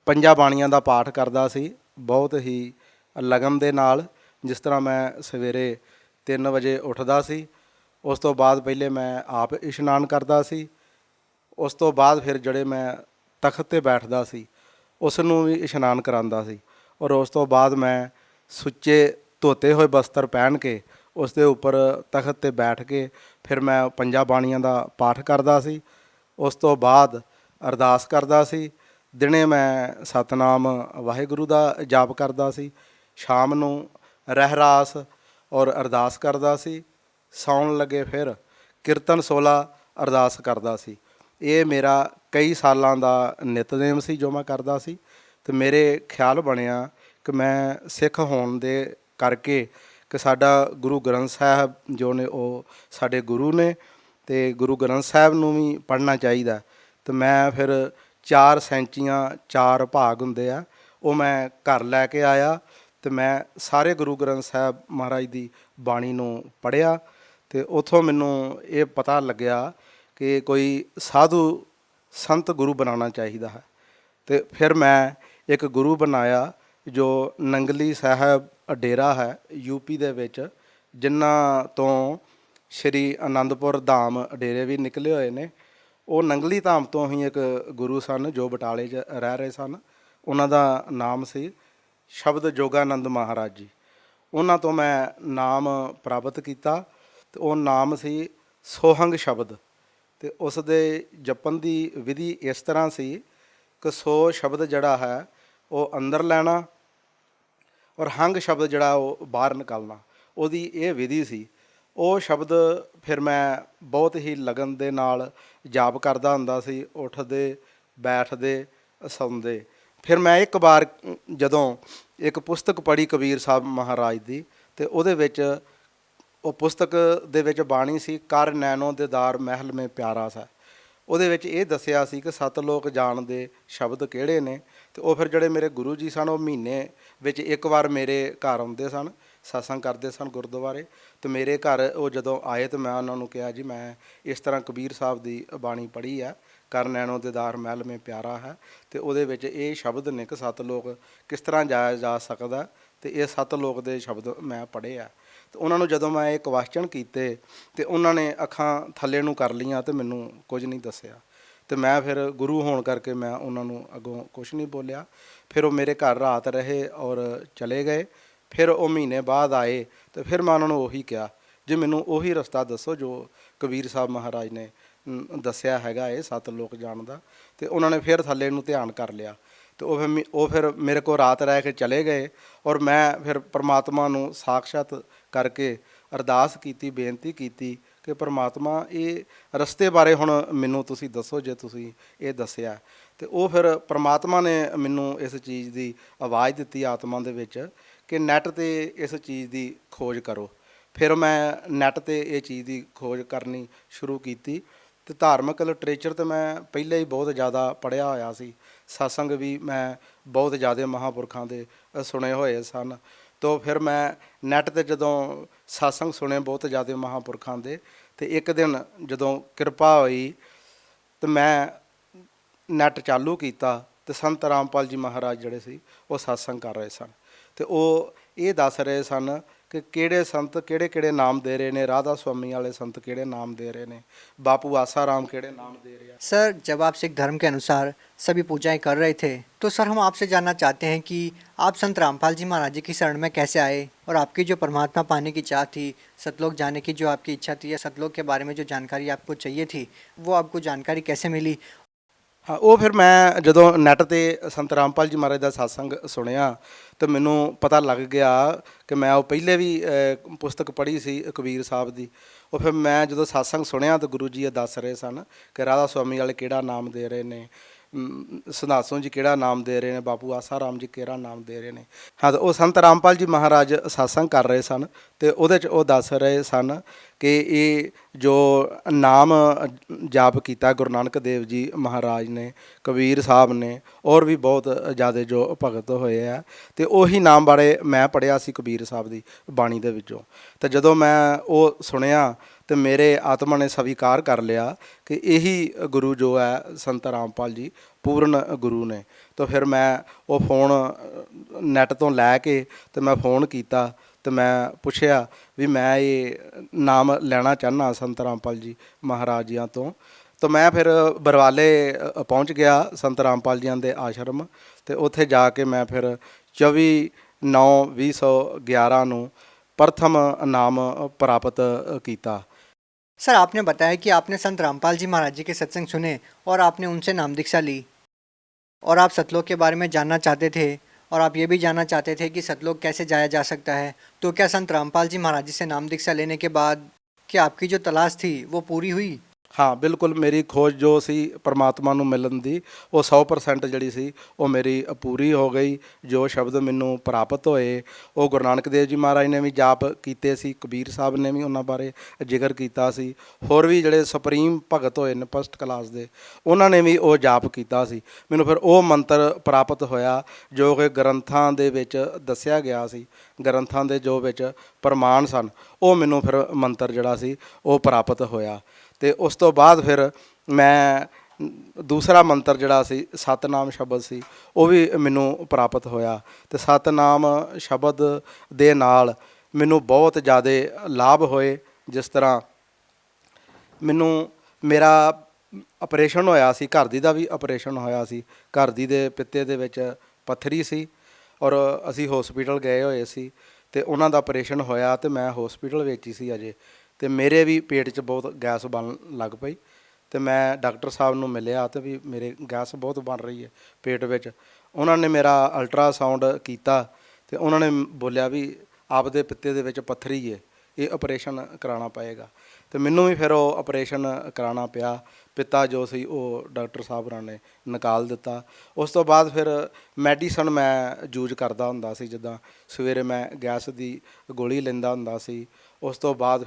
ਪੰਜਾਂ ਬਾਣੀਆਂ ਦਾ ਪਾਠ ਕਰਦਾ ਸੀ ਬਹੁਤ ਹੀ ਲਗਨ ਦੇ ਨਾਲ। ਜਿਸ ਤਰ੍ਹਾਂ ਮੈਂ ਸਵੇਰੇ 3 ਵਜੇ ਉੱਠਦਾ ਸੀ, ਉਸ ਤੋਂ ਬਾਅਦ ਪਹਿਲੇ ਮੈਂ ਆਪ ਇਸ਼ਨਾਨ ਕਰਦਾ ਸੀ, ਉਸ ਤੋਂ ਬਾਅਦ ਫਿਰ ਜਿਹੜੇ ਮੈਂ ਤਖਤ ਤੇ ਬੈਠਦਾ ਸੀ ਉਸ ਨੂੰ ਵੀ ਇਸ਼ਨਾਨ ਕਰਾਉਂਦਾ ਸੀ, ਔਰ ਉਸ ਤੋਂ ਬਾਅਦ ਮੈਂ ਸੁੱਚੇ ਧੋਤੇ ਹੋਏ ਬਸਤਰ ਪਹਿਨ ਕੇ ਉਸ ਦੇ ਉੱਪਰ ਤਖਤ ਤੇ ਬੈਠ ਕੇ ਫਿਰ ਮੈਂ ਪੰਜਾਂ ਬਾਣੀਆਂ ਦਾ ਪਾਠ ਕਰਦਾ ਸੀ। ਉਸ ਤੋਂ ਬਾਅਦ ਅਰਦਾਸ ਕਰਦਾ ਸੀ। ਦਿਨੇ ਮੈਂ ਸਤਨਾਮ ਵਾਹਿਗੁਰੂ ਦਾ ਜਾਪ ਕਰਦਾ ਸੀ, ਸ਼ਾਮ ਨੂੰ ਰਹਿਰਾਸ ਔਰ ਅਰਦਾਸ ਕਰਦਾ ਸੀ, ਸੌਣ ਲੱਗੇ ਫਿਰ ਕੀਰਤਨ 16 ਅਰਦਾਸ ਕਰਦਾ ਸੀ। ਇਹ ਮੇਰਾ ਕਈ ਸਾਲਾਂ ਦਾ ਨਿਤਨੇਮ ਸੀ ਜੋ ਮੈਂ ਕਰਦਾ ਸੀ, ਤੇ ਮੇਰੇ ਖਿਆਲ ਬਣਿਆ ਕਿ ਮੈਂ ਸਿੱਖ ਹੋਣ ਦੇ ਕਰਕੇ ਕਿ ਸਾਡਾ ਗੁਰੂ ਗ੍ਰੰਥ ਸਾਹਿਬ ਜੋ ਨੇ ਉਹ ਸਾਡੇ ਗੁਰੂ ਨੇ, ਤੇ ਗੁਰੂ ਗ੍ਰੰਥ ਸਾਹਿਬ ਨੂੰ ਵੀ ਪੜ੍ਹਨਾ ਚਾਹੀਦਾ। ਤੇ ਮੈਂ ਫਿਰ 4 ਸੈਂਚੀਆਂ 4 ਭਾਗ ਹੁੰਦੇ ਆ ਉਹ ਮੈਂ ਘਰ ਲੈ ਕੇ ਆਇਆ, ਤੇ ਮੈਂ ਸਾਰੇ ਗੁਰੂ ਗ੍ਰੰਥ ਸਾਹਿਬ ਮਹਾਰਾਜ ਦੀ ਬਾਣੀ ਨੂੰ ਪੜ੍ਹਿਆ, ਤੇ ਉੱਥੋਂ ਮੈਨੂੰ ਇਹ ਪਤਾ ਲੱਗਿਆ ਕਿ ਕੋਈ ਸਾਧੂ ਸੰਤ ਗੁਰੂ ਬਣਾਉਣਾ ਚਾਹੀਦਾ ਹੈ। ਤੇ ਫਿਰ ਮੈਂ ਇੱਕ ਗੁਰੂ ਬਣਾਇਆ ਜੋ ਨੰਗਲੀ ਸਾਹਿਬ ਡੇਰਾ ਹੈ ਯੂਪੀ ਦੇ ਵਿੱਚ, ਜਿਨ੍ਹਾਂ ਤੋਂ ਸ਼੍ਰੀ ਅਨੰਦਪੁਰ ਧਾਮ ਡੇਰੇ ਵੀ ਨਿਕਲੇ ਹੋਏ ਨੇ। ਉਹ ਨੰਗਲੀ ਧਾਮ ਤੋਂ ਹੀ ਇੱਕ ਗੁਰੂ ਸਨ ਜੋ ਬਟਾਲੇ 'ਚ ਰਹਿ ਰਹੇ ਸਨ। ਉਹਨਾਂ ਦਾ ਨਾਮ ਸੀ ਸ਼ਬਦ ਜੋਗਾਨੰਦ ਮਹਾਰਾਜ ਜੀ। ਉਹਨਾਂ ਤੋਂ ਮੈਂ ਨਾਮ ਪ੍ਰਾਪਤ ਕੀਤਾ, ਤੇ ਉਹ ਨਾਮ ਸੀ ਸੋਹੰਗ ਸ਼ਬਦ। ਤੇ ਉਸ ਦੇ ਜਪਣ ਦੀ ਵਿਧੀ ਇਸ ਤਰ੍ਹਾਂ ਸੀ ਕਿ ਸੋ ਸ਼ਬਦ ਜਿਹੜਾ ਹੈ ਉਹ ਅੰਦਰ ਲੈਣਾ, ਔਰ ਹੰਗ ਸ਼ਬਦ ਜਿਹੜਾ ਉਹ ਬਾਹਰ ਨਿਕਾਲਣਾ, ਉਹਦੀ ਇਹ ਵਿਧੀ ਸੀ। ਉਹ ਸ਼ਬਦ ਫਿਰ ਮੈਂ ਬਹੁਤ ਹੀ ਲਗਨ ਦੇ ਨਾਲ ਜਾਪ ਕਰਦਾ ਹੁੰਦਾ ਸੀ, ਉੱਠਦੇ ਬੈਠਦੇ ਸੌਂਦੇ। ਫਿਰ ਮੈਂ ਇੱਕ ਵਾਰ ਜਦੋਂ ਇੱਕ ਪੁਸਤਕ ਪੜ੍ਹੀ ਕਬੀਰ ਸਾਹਿਬ ਮਹਾਰਾਜ ਦੀ, ਤੇ ਉਹਦੇ ਵਿੱਚ ਉਹ ਪੁਸਤਕ ਦੇ ਵਿੱਚ ਬਾਣੀ ਸੀ ਕਰ ਨੈਣੋ ਦੇਦਾਰ ਮਹਿਲ ਮੇ ਪਿਆਰਾ ਸਾ। ਉਹਦੇ ਵਿੱਚ ਇਹ ਦੱਸਿਆ ਸੀ ਕਿ 7 ਲੋਕ ਜਾਣਦੇ ਸ਼ਬਦ ਕਿਹੜੇ ਨੇ। ਤੇ ਉਹ ਫਿਰ ਜਿਹੜੇ ਮੇਰੇ ਗੁਰੂ ਜੀ ਸਨ ਉਹ ਮਹੀਨੇ ਵਿੱਚ ਇੱਕ ਵਾਰ ਮੇਰੇ ਘਰ ਆਉਂਦੇ ਸਨ, ਸਤਸੰਗ ਕਰਦੇ ਸਨ ਗੁਰਦੁਆਰੇ। ਤੇ ਮੇਰੇ ਘਰ ਉਹ ਜਦੋਂ ਆਏ ਤੇ ਮੈਂ ਉਹਨਾਂ ਨੂੰ ਕਿਹਾ ਜੀ ਮੈਂ ਇਸ ਤਰ੍ਹਾਂ ਕਬੀਰ ਸਾਹਿਬ ਦੀ ਬਾਣੀ ਪੜ੍ਹੀ ਆ, ਕਰ ਨੈਣੋ ਦੇਦਾਰ ਮਹਿਲ ਮੇ ਪਿਆਰਾ ਹੈ, ਤੇ ਉਹਦੇ ਵਿੱਚ ਇਹ ਸ਼ਬਦ ਨੇ ਕਿ 7 ਲੋਕ ਕਿਸ ਤਰ੍ਹਾਂ ਜਾਇਆ ਜਾ ਸਕਦਾ, ਤੇ ਇਹ 7 ਲੋਕ ਦੇ ਸ਼ਬਦ ਮੈਂ ਪੜ੍ਹੇ ਆ। ਤੇ ਉਹਨਾਂ ਨੂੰ ਜਦੋਂ ਮੈਂ ਇਹ ਕੁਐਸਚਨ ਕੀਤੇ ਤੇ ਉਹਨਾਂ ਨੇ ਅੱਖਾਂ ਥੱਲੇ ਨੂੰ ਕਰ ਲਈਆਂ ਤੇ ਮੈਨੂੰ ਕੁਝ ਨਹੀਂ ਦੱਸਿਆ। ਤੇ ਮੈਂ ਫਿਰ ਗੁਰੂ ਹੋਣ ਕਰਕੇ ਮੈਂ ਉਹਨਾਂ ਨੂੰ ਅੱਗੋਂ ਕੁਛ ਨਹੀਂ ਬੋਲਿਆ। ਫਿਰ ਉਹ ਮੇਰੇ ਘਰ ਰਾਤ ਰਹੇ ਔਰ ਚਲੇ ਗਏ। ਫਿਰ ਉਹ ਮਹੀਨੇ ਬਾਅਦ ਆਏ, ਤੇ ਫਿਰ ਮੈਂ ਉਹਨਾਂ ਨੂੰ ਉਹੀ ਕਿਹਾ ਜੀ ਮੈਨੂੰ ਉਹੀ ਰਸਤਾ ਦੱਸੋ ਜੋ ਕਬੀਰ ਸਾਹਿਬ ਮਹਾਰਾਜ ਨੇ ਦੱਸਿਆ ਹੈਗਾ ਇਹ 7 ਲੋਕ ਜਾਣਦਾ। ਤੇ ਉਹਨਾਂ ਨੇ ਫਿਰ ਥੱਲੇ ਨੂੰ ਧਿਆਨ ਕਰ ਲਿਆ, ਤੇ ਉਹ ਫਿਰ ਮੇਰੇ ਕੋਲ ਰਾਤ ਰਹਿ ਕੇ ਚਲੇ ਗਏ। ਔਰ ਮੈਂ ਫਿਰ ਪਰਮਾਤਮਾ ਨੂੰ ਸਾਖਸ਼ਾਤ ਕਰਕੇ ਅਰਦਾਸ ਕੀਤੀ, ਬੇਨਤੀ ਕੀਤੀ ਕਿ ਪਰਮਾਤਮਾ ਇਹ ਰਸਤੇ ਬਾਰੇ ਹੁਣ ਮੈਨੂੰ ਤੁਸੀਂ ਦੱਸੋ ਜੇ ਤੁਸੀਂ ਇਹ ਦੱਸਿਆ। ਤੇ ਉਹ ਫਿਰ ਪਰਮਾਤਮਾ ਨੇ ਮੈਨੂੰ ਇਸ ਚੀਜ਼ ਦੀ ਆਵਾਜ਼ ਦਿੱਤੀ ਆਤਮਾ ਦੇ ਵਿੱਚ ਕਿ ਨੈੱਟ 'ਤੇ ਇਸ ਚੀਜ਼ ਦੀ ਖੋਜ ਕਰੋ। ਫਿਰ ਮੈਂ ਨੈੱਟ 'ਤੇ ਇਹ ਚੀਜ਼ ਦੀ ਖੋਜ ਕਰਨੀ ਸ਼ੁਰੂ ਕੀਤੀ। ਤੇ ਧਾਰਮਿਕ ਲਿਟਰੇਚਰ ਤਾਂ ਮੈਂ ਪਹਿਲਾਂ ਹੀ ਬਹੁਤ ਜ਼ਿਆਦਾ ਪੜ੍ਹਿਆ ਹੋਇਆ ਸੀ, ਸਤਸੰਗ ਵੀ ਮੈਂ ਬਹੁਤ ਜ਼ਿਆਦਾ ਮਹਾਂਪੁਰਖਾਂ ਦੇ ਸੁਣੇ ਹੋਏ ਸਨ। ਤੋ ਫਿਰ ਮੈਂ ਨੈੱਟ 'ਤੇ ਜਦੋਂ ਸਤਸੰਗ ਸੁਣੇ ਬਹੁਤ ਜ਼ਿਆਦਾ ਮਹਾਂਪੁਰਖਾਂ ਦੇ, ਤੇ ਇੱਕ ਦਿਨ ਜਦੋਂ ਕਿਰਪਾ ਹੋਈ ਤੇ ਮੈਂ ਨੈੱਟ ਚਾਲੂ ਕੀਤਾ ਤੇ ਸੰਤ ਰਾਮਪਾਲ ਜੀ ਮਹਾਰਾਜ ਜਿਹੜੇ ਸੀ ਉਹ ਸਤਸੰਗ ਕਰ ਰਹੇ ਸਨ। ਤੇ ਉਹ ਇਹ ਦੱਸ ਰਹੇ ਸਨ ਕਿ ਕਿਹੜੇ ਸੰਤ ਕਿਹੜੇ ਕਿਹੜੇ ਨਾਮ ਦੇ ਰਹੇ ਨੇ, ਰਾਧਾ स्वामी वाले संत ਕਿਹੜੇ ਨਾਮ ਦੇ ਰਹੇ ਨੇ, ਬਾਪੂ ਆਸਾ ਰਾਮ ਕਿਹੜੇ नाम दे रहे हैं। सर जब आप सिख धर्म के अनुसार सभी पूजाएं कर रहे थे तो सर हम आपसे जानना चाहते हैं कि आप संत रामपाल जी महाराज जी की शरण में कैसे आए, और आपकी जो परमात्मा पाने की चाह थी, सतलोक जाने की जो आपकी इच्छा थी, या सतलोक के बारे में जो जानकारी आपको चाहिए थी वो आपको जानकारी कैसे मिली? ਹਾਂ, ਉਹ ਫਿਰ ਮੈਂ ਜਦੋਂ ਨੈੱਟ ਤੇ ਸੰਤ ਰਾਮਪਾਲ ਜੀ ਮਹਾਰਾਜ ਦਾ ਸਤਸੰਗ ਸੁਣਿਆ ਤੇ ਮੈਨੂੰ ਪਤਾ ਲੱਗ ਗਿਆ ਕਿ ਮੈਂ ਉਹ ਪਹਿਲੇ ਵੀ ਪੁਸਤਕ ਪੜ੍ਹੀ ਸੀ ਕਬੀਰ ਸਾਹਿਬ ਦੀ। ਉਹ ਫਿਰ ਮੈਂ ਜਦੋਂ ਸਤਸੰਗ ਸੁਣਿਆ ਤਾਂ ਗੁਰੂ ਜੀ ਇਹ ਦੱਸ ਰਹੇ ਸਨ ਕਿ ਰਾਧਾ ਸੁਆਮੀ ਵਾਲੇ ਕਿਹੜਾ ਨਾਮ ਦੇ ਰਹੇ ਨੇ, ਸੰਧਾਸੋਂ ਜੀ ਕਿਹੜਾ ਨਾਮ ਦੇ ਰਹੇ ਨੇ, ਬਾਪੂ ਆਸਾ ਰਾਮ ਜੀ ਕਿਹੜਾ ਨਾਮ ਦੇ ਰਹੇ ਨੇ। ਹਾਂ, ਤਾਂ ਉਹ ਸੰਤ ਰਾਮਪਾਲ ਜੀ ਮਹਾਰਾਜ ਸਤਸੰਗ ਕਰ ਰਹੇ ਸਨ ਅਤੇ ਉਹਦੇ 'ਚ ਉਹ ਦੱਸ ਰਹੇ ਸਨ ਕਿ ਇਹ ਜੋ ਨਾਮ ਜਾਪ ਕੀਤਾ ਗੁਰੂ ਨਾਨਕ ਦੇਵ ਜੀ ਮਹਾਰਾਜ ਨੇ, ਕਬੀਰ ਸਾਹਿਬ ਨੇ, ਔਰ ਵੀ ਬਹੁਤ ਜ਼ਿਆਦਾ ਜੋ ਭਗਤ ਹੋਏ ਆ, ਅਤੇ ਉਹੀ ਨਾਮ ਬਾਰੇ ਮੈਂ ਪੜ੍ਹਿਆ ਸੀ ਕਬੀਰ ਸਾਹਿਬ ਦੀ ਬਾਣੀ ਦੇ ਵਿੱਚੋਂ। ਅਤੇ ਜਦੋਂ ਮੈਂ ਉਹ ਸੁਣਿਆ ਤੇ ਮੇਰੇ ਆਤਮਾ ਨੇ ਸਵੀਕਾਰ ਕਰ ਲਿਆ ਕਿ ਇਹੀ ਗੁਰੂ ਜੋ ਹੈ ਸੰਤ ਰਾਮਪਾਲ ਜੀ ਪੂਰਨ ਗੁਰੂ ਨੇ। ਤਾਂ ਫਿਰ ਮੈਂ ਉਹ ਫੋਨ ਨੈੱਟ ਤੋਂ ਲੈ ਕੇ ਤੇ ਮੈਂ ਫੋਨ ਕੀਤਾ ਤੇ ਮੈਂ ਪੁੱਛਿਆ ਵੀ ਮੈਂ ਇਹ ਨਾਮ ਲੈਣਾ ਚਾਹੁੰਦਾ ਸੰਤ ਰਾਮਪਾਲ ਜੀ ਮਹਾਰਾਜ ਜੀਆਂ ਤੋਂ। ਤਾਂ ਮੈਂ ਫਿਰ ਬਰਵਾਲੇ ਪਹੁੰਚ ਗਿਆ ਸੰਤ ਰਾਮਪਾਲ ਜੀਆਂ ਦੇ ਆਸ਼ਰਮ, ਅਤੇ ਉੱਥੇ ਜਾ ਕੇ ਮੈਂ ਫਿਰ 24/9/2011 ਨੂੰ ਪ੍ਰਥਮ ਨਾਮ ਪ੍ਰਾਪਤ ਕੀਤਾ। सर, आपने बताया कि आपने संत रामपाल जी महाराज जी के सत्संग सुने और आपने उनसे नाम दीक्षा ली और आप सतलोक के बारे में जानना चाहते थे और आप ये भी जानना चाहते थे कि सतलोक कैसे जाया जा सकता है। तो क्या संत रामपाल जी महाराज जी से नाम दीक्षा लेने के बाद क्या आपकी जो तलाश थी वो पूरी हुई? ਹਾਂ, ਬਿਲਕੁਲ ਮੇਰੀ ਖੋਜ ਜੋ ਸੀ ਪਰਮਾਤਮਾ ਨੂੰ ਮਿਲਣ ਦੀ, ਉਹ 100% ਜਿਹੜੀ ਸੀ ਉਹ ਮੇਰੀ ਪੂਰੀ ਹੋ ਗਈ। ਜੋ ਸ਼ਬਦ ਮੈਨੂੰ ਪ੍ਰਾਪਤ ਹੋਏ ਉਹ ਗੁਰੂ ਨਾਨਕ ਦੇਵ ਜੀ ਮਹਾਰਾਜ ਨੇ ਵੀ ਜਾਪ ਕੀਤੇ ਸੀ, ਕਬੀਰ ਸਾਹਿਬ ਨੇ ਵੀ ਉਹਨਾਂ ਬਾਰੇ ਜ਼ਿਕਰ ਕੀਤਾ ਸੀ, ਹੋਰ ਵੀ ਜਿਹੜੇ ਸੁਪਰੀਮ ਭਗਤ ਹੋਏ ਨੇ ਫਸਟ ਕਲਾਸ ਦੇ, ਉਹਨਾਂ ਨੇ ਵੀ ਉਹ ਜਾਪ ਕੀਤਾ ਸੀ। ਮੈਨੂੰ ਫਿਰ ਉਹ ਮੰਤਰ ਪ੍ਰਾਪਤ ਹੋਇਆ ਜੋ ਕਿ ਗ੍ਰੰਥਾਂ ਦੇ ਵਿੱਚ ਦੱਸਿਆ ਗਿਆ ਸੀ, ਗ੍ਰੰਥਾਂ ਦੇ ਜੋ ਵਿੱਚ ਪ੍ਰਮਾਣ ਸਨ, ਉਹ ਮੈਨੂੰ ਫਿਰ ਮੰਤਰ ਜਿਹੜਾ ਸੀ ਉਹ ਪ੍ਰਾਪਤ ਹੋਇਆ। ਅਤੇ ਉਸ ਤੋਂ ਬਾਅਦ ਫਿਰ ਮੈਂ ਦੂਸਰਾ ਮੰਤਰ ਜਿਹੜਾ ਸੀ ਸਤਿਨਾਮ ਸ਼ਬਦ ਸੀ, ਉਹ ਵੀ ਮੈਨੂੰ ਪ੍ਰਾਪਤ ਹੋਇਆ। ਅਤੇ ਸਤਿਨਾਮ ਸ਼ਬਦ ਦੇ ਨਾਲ ਮੈਨੂੰ ਬਹੁਤ ਜ਼ਿਆਦਾ ਲਾਭ ਹੋਏ। ਜਿਸ ਤਰ੍ਹਾਂ ਮੈਨੂੰ ਮੇਰਾ ਆਪਰੇਸ਼ਨ ਹੋਇਆ ਸੀ, ਘਰ ਦੀ ਦਾ ਵੀ ਆਪਰੇਸ਼ਨ ਹੋਇਆ ਸੀ। ਘਰ ਦੀ ਦੇ ਪਿੱਤੇ ਦੇ ਵਿੱਚ ਪੱਥਰੀ ਸੀ ਔਰ ਅਸੀਂ ਹੌਸਪੀਟਲ ਗਏ ਹੋਏ ਸੀ ਅਤੇ ਉਹਨਾਂ ਦਾ ਆਪਰੇਸ਼ਨ ਹੋਇਆ ਅਤੇ ਮੈਂ ਹੌਸਪੀਟਲ ਵਿੱਚ ਹੀ ਸੀ ਅਜੇ, ਅਤੇ ਮੇਰੇ ਵੀ ਪੇਟ 'ਚ ਬਹੁਤ ਗੈਸ ਬਣਨ ਲੱਗ ਪਈ। ਅਤੇ ਮੈਂ ਡਾਕਟਰ ਸਾਹਿਬ ਨੂੰ ਮਿਲਿਆ ਅਤੇ ਵੀ ਮੇਰੇ ਗੈਸ ਬਹੁਤ ਬਣ ਰਹੀ ਹੈ ਪੇਟ ਵਿੱਚ। ਉਹਨਾਂ ਨੇ ਮੇਰਾ ਅਲਟਰਾਸਾਊਂਡ ਕੀਤਾ ਅਤੇ ਉਹਨਾਂ ਨੇ ਬੋਲਿਆ ਵੀ ਆਪਦੇ ਪਿੱਤੇ ਦੇ ਵਿੱਚ ਪੱਥਰੀ ਹੈ, ਇਹ ਆਪਰੇਸ਼ਨ ਕਰਾਉਣਾ ਪਏਗਾ। ਅਤੇ ਮੈਨੂੰ ਵੀ ਫਿਰ ਉਹ ਆਪਰੇਸ਼ਨ ਕਰਾਉਣਾ ਪਿਆ। ਪਿੱਤਾ ਜੋ ਸੀ ਉਹ ਡਾਕਟਰ ਸਾਹਿਬ ਹੋਰਾਂ ਨੇ ਨਿਕਾਲ ਦਿੱਤਾ। ਉਸ ਤੋਂ ਬਾਅਦ ਫਿਰ ਮੈਡੀਸਨ ਮੈਂ ਯੂਜ ਕਰਦਾ ਹੁੰਦਾ ਸੀ, ਜਿੱਦਾਂ ਸਵੇਰੇ ਮੈਂ ਗੈਸ ਦੀ ਗੋਲੀ ਲੈਂਦਾ ਹੁੰਦਾ ਸੀ। ਉਸ ਤੋਂ ਬਾਅਦ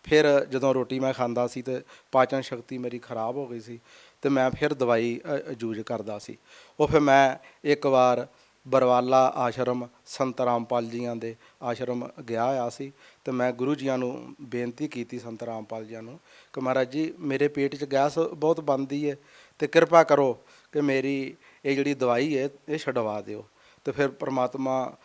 ਫਿਰ ਜਦੋਂ ਰੋਟੀ ਮੈਂ ਖਾਂਦਾ ਸੀ ਅਤੇ ਪਾਚਨ ਸ਼ਕਤੀ ਮੇਰੀ ਖਰਾਬ ਹੋ ਗਈ ਸੀ ਅਤੇ ਮੈਂ ਫਿਰ ਦਵਾਈ ਯੂਜ ਕਰਦਾ ਸੀ। ਉਹ ਫਿਰ ਮੈਂ ਇੱਕ ਵਾਰ ਬਰਵਾਲਾ ਆਸ਼ਰਮ ਸੰਤ ਰਾਮਪਾਲ ਜੀਆਂ ਦੇ ਆਸ਼ਰਮ ਗਿਆ ਹੋਇਆ ਸੀ ਅਤੇ ਮੈਂ ਗੁਰੂ ਜੀਆਂ ਨੂੰ ਬੇਨਤੀ ਕੀਤੀ, ਸੰਤ ਰਾਮਪਾਲ ਜੀਆਂ ਨੂੰ, ਕਿ ਮਹਾਰਾਜ ਜੀ ਮੇਰੇ ਪੇਟ 'ਚ ਗੈਸ ਬਹੁਤ ਬਣਦੀ ਹੈ ਅਤੇ ਕਿਰਪਾ ਕਰੋ ਕਿ ਮੇਰੀ ਇਹ ਜਿਹੜੀ ਦਵਾਈ ਹੈ ਇਹ ਛਡਵਾ ਦਿਓ। ਅਤੇ ਫਿਰ ਪਰਮਾਤਮਾ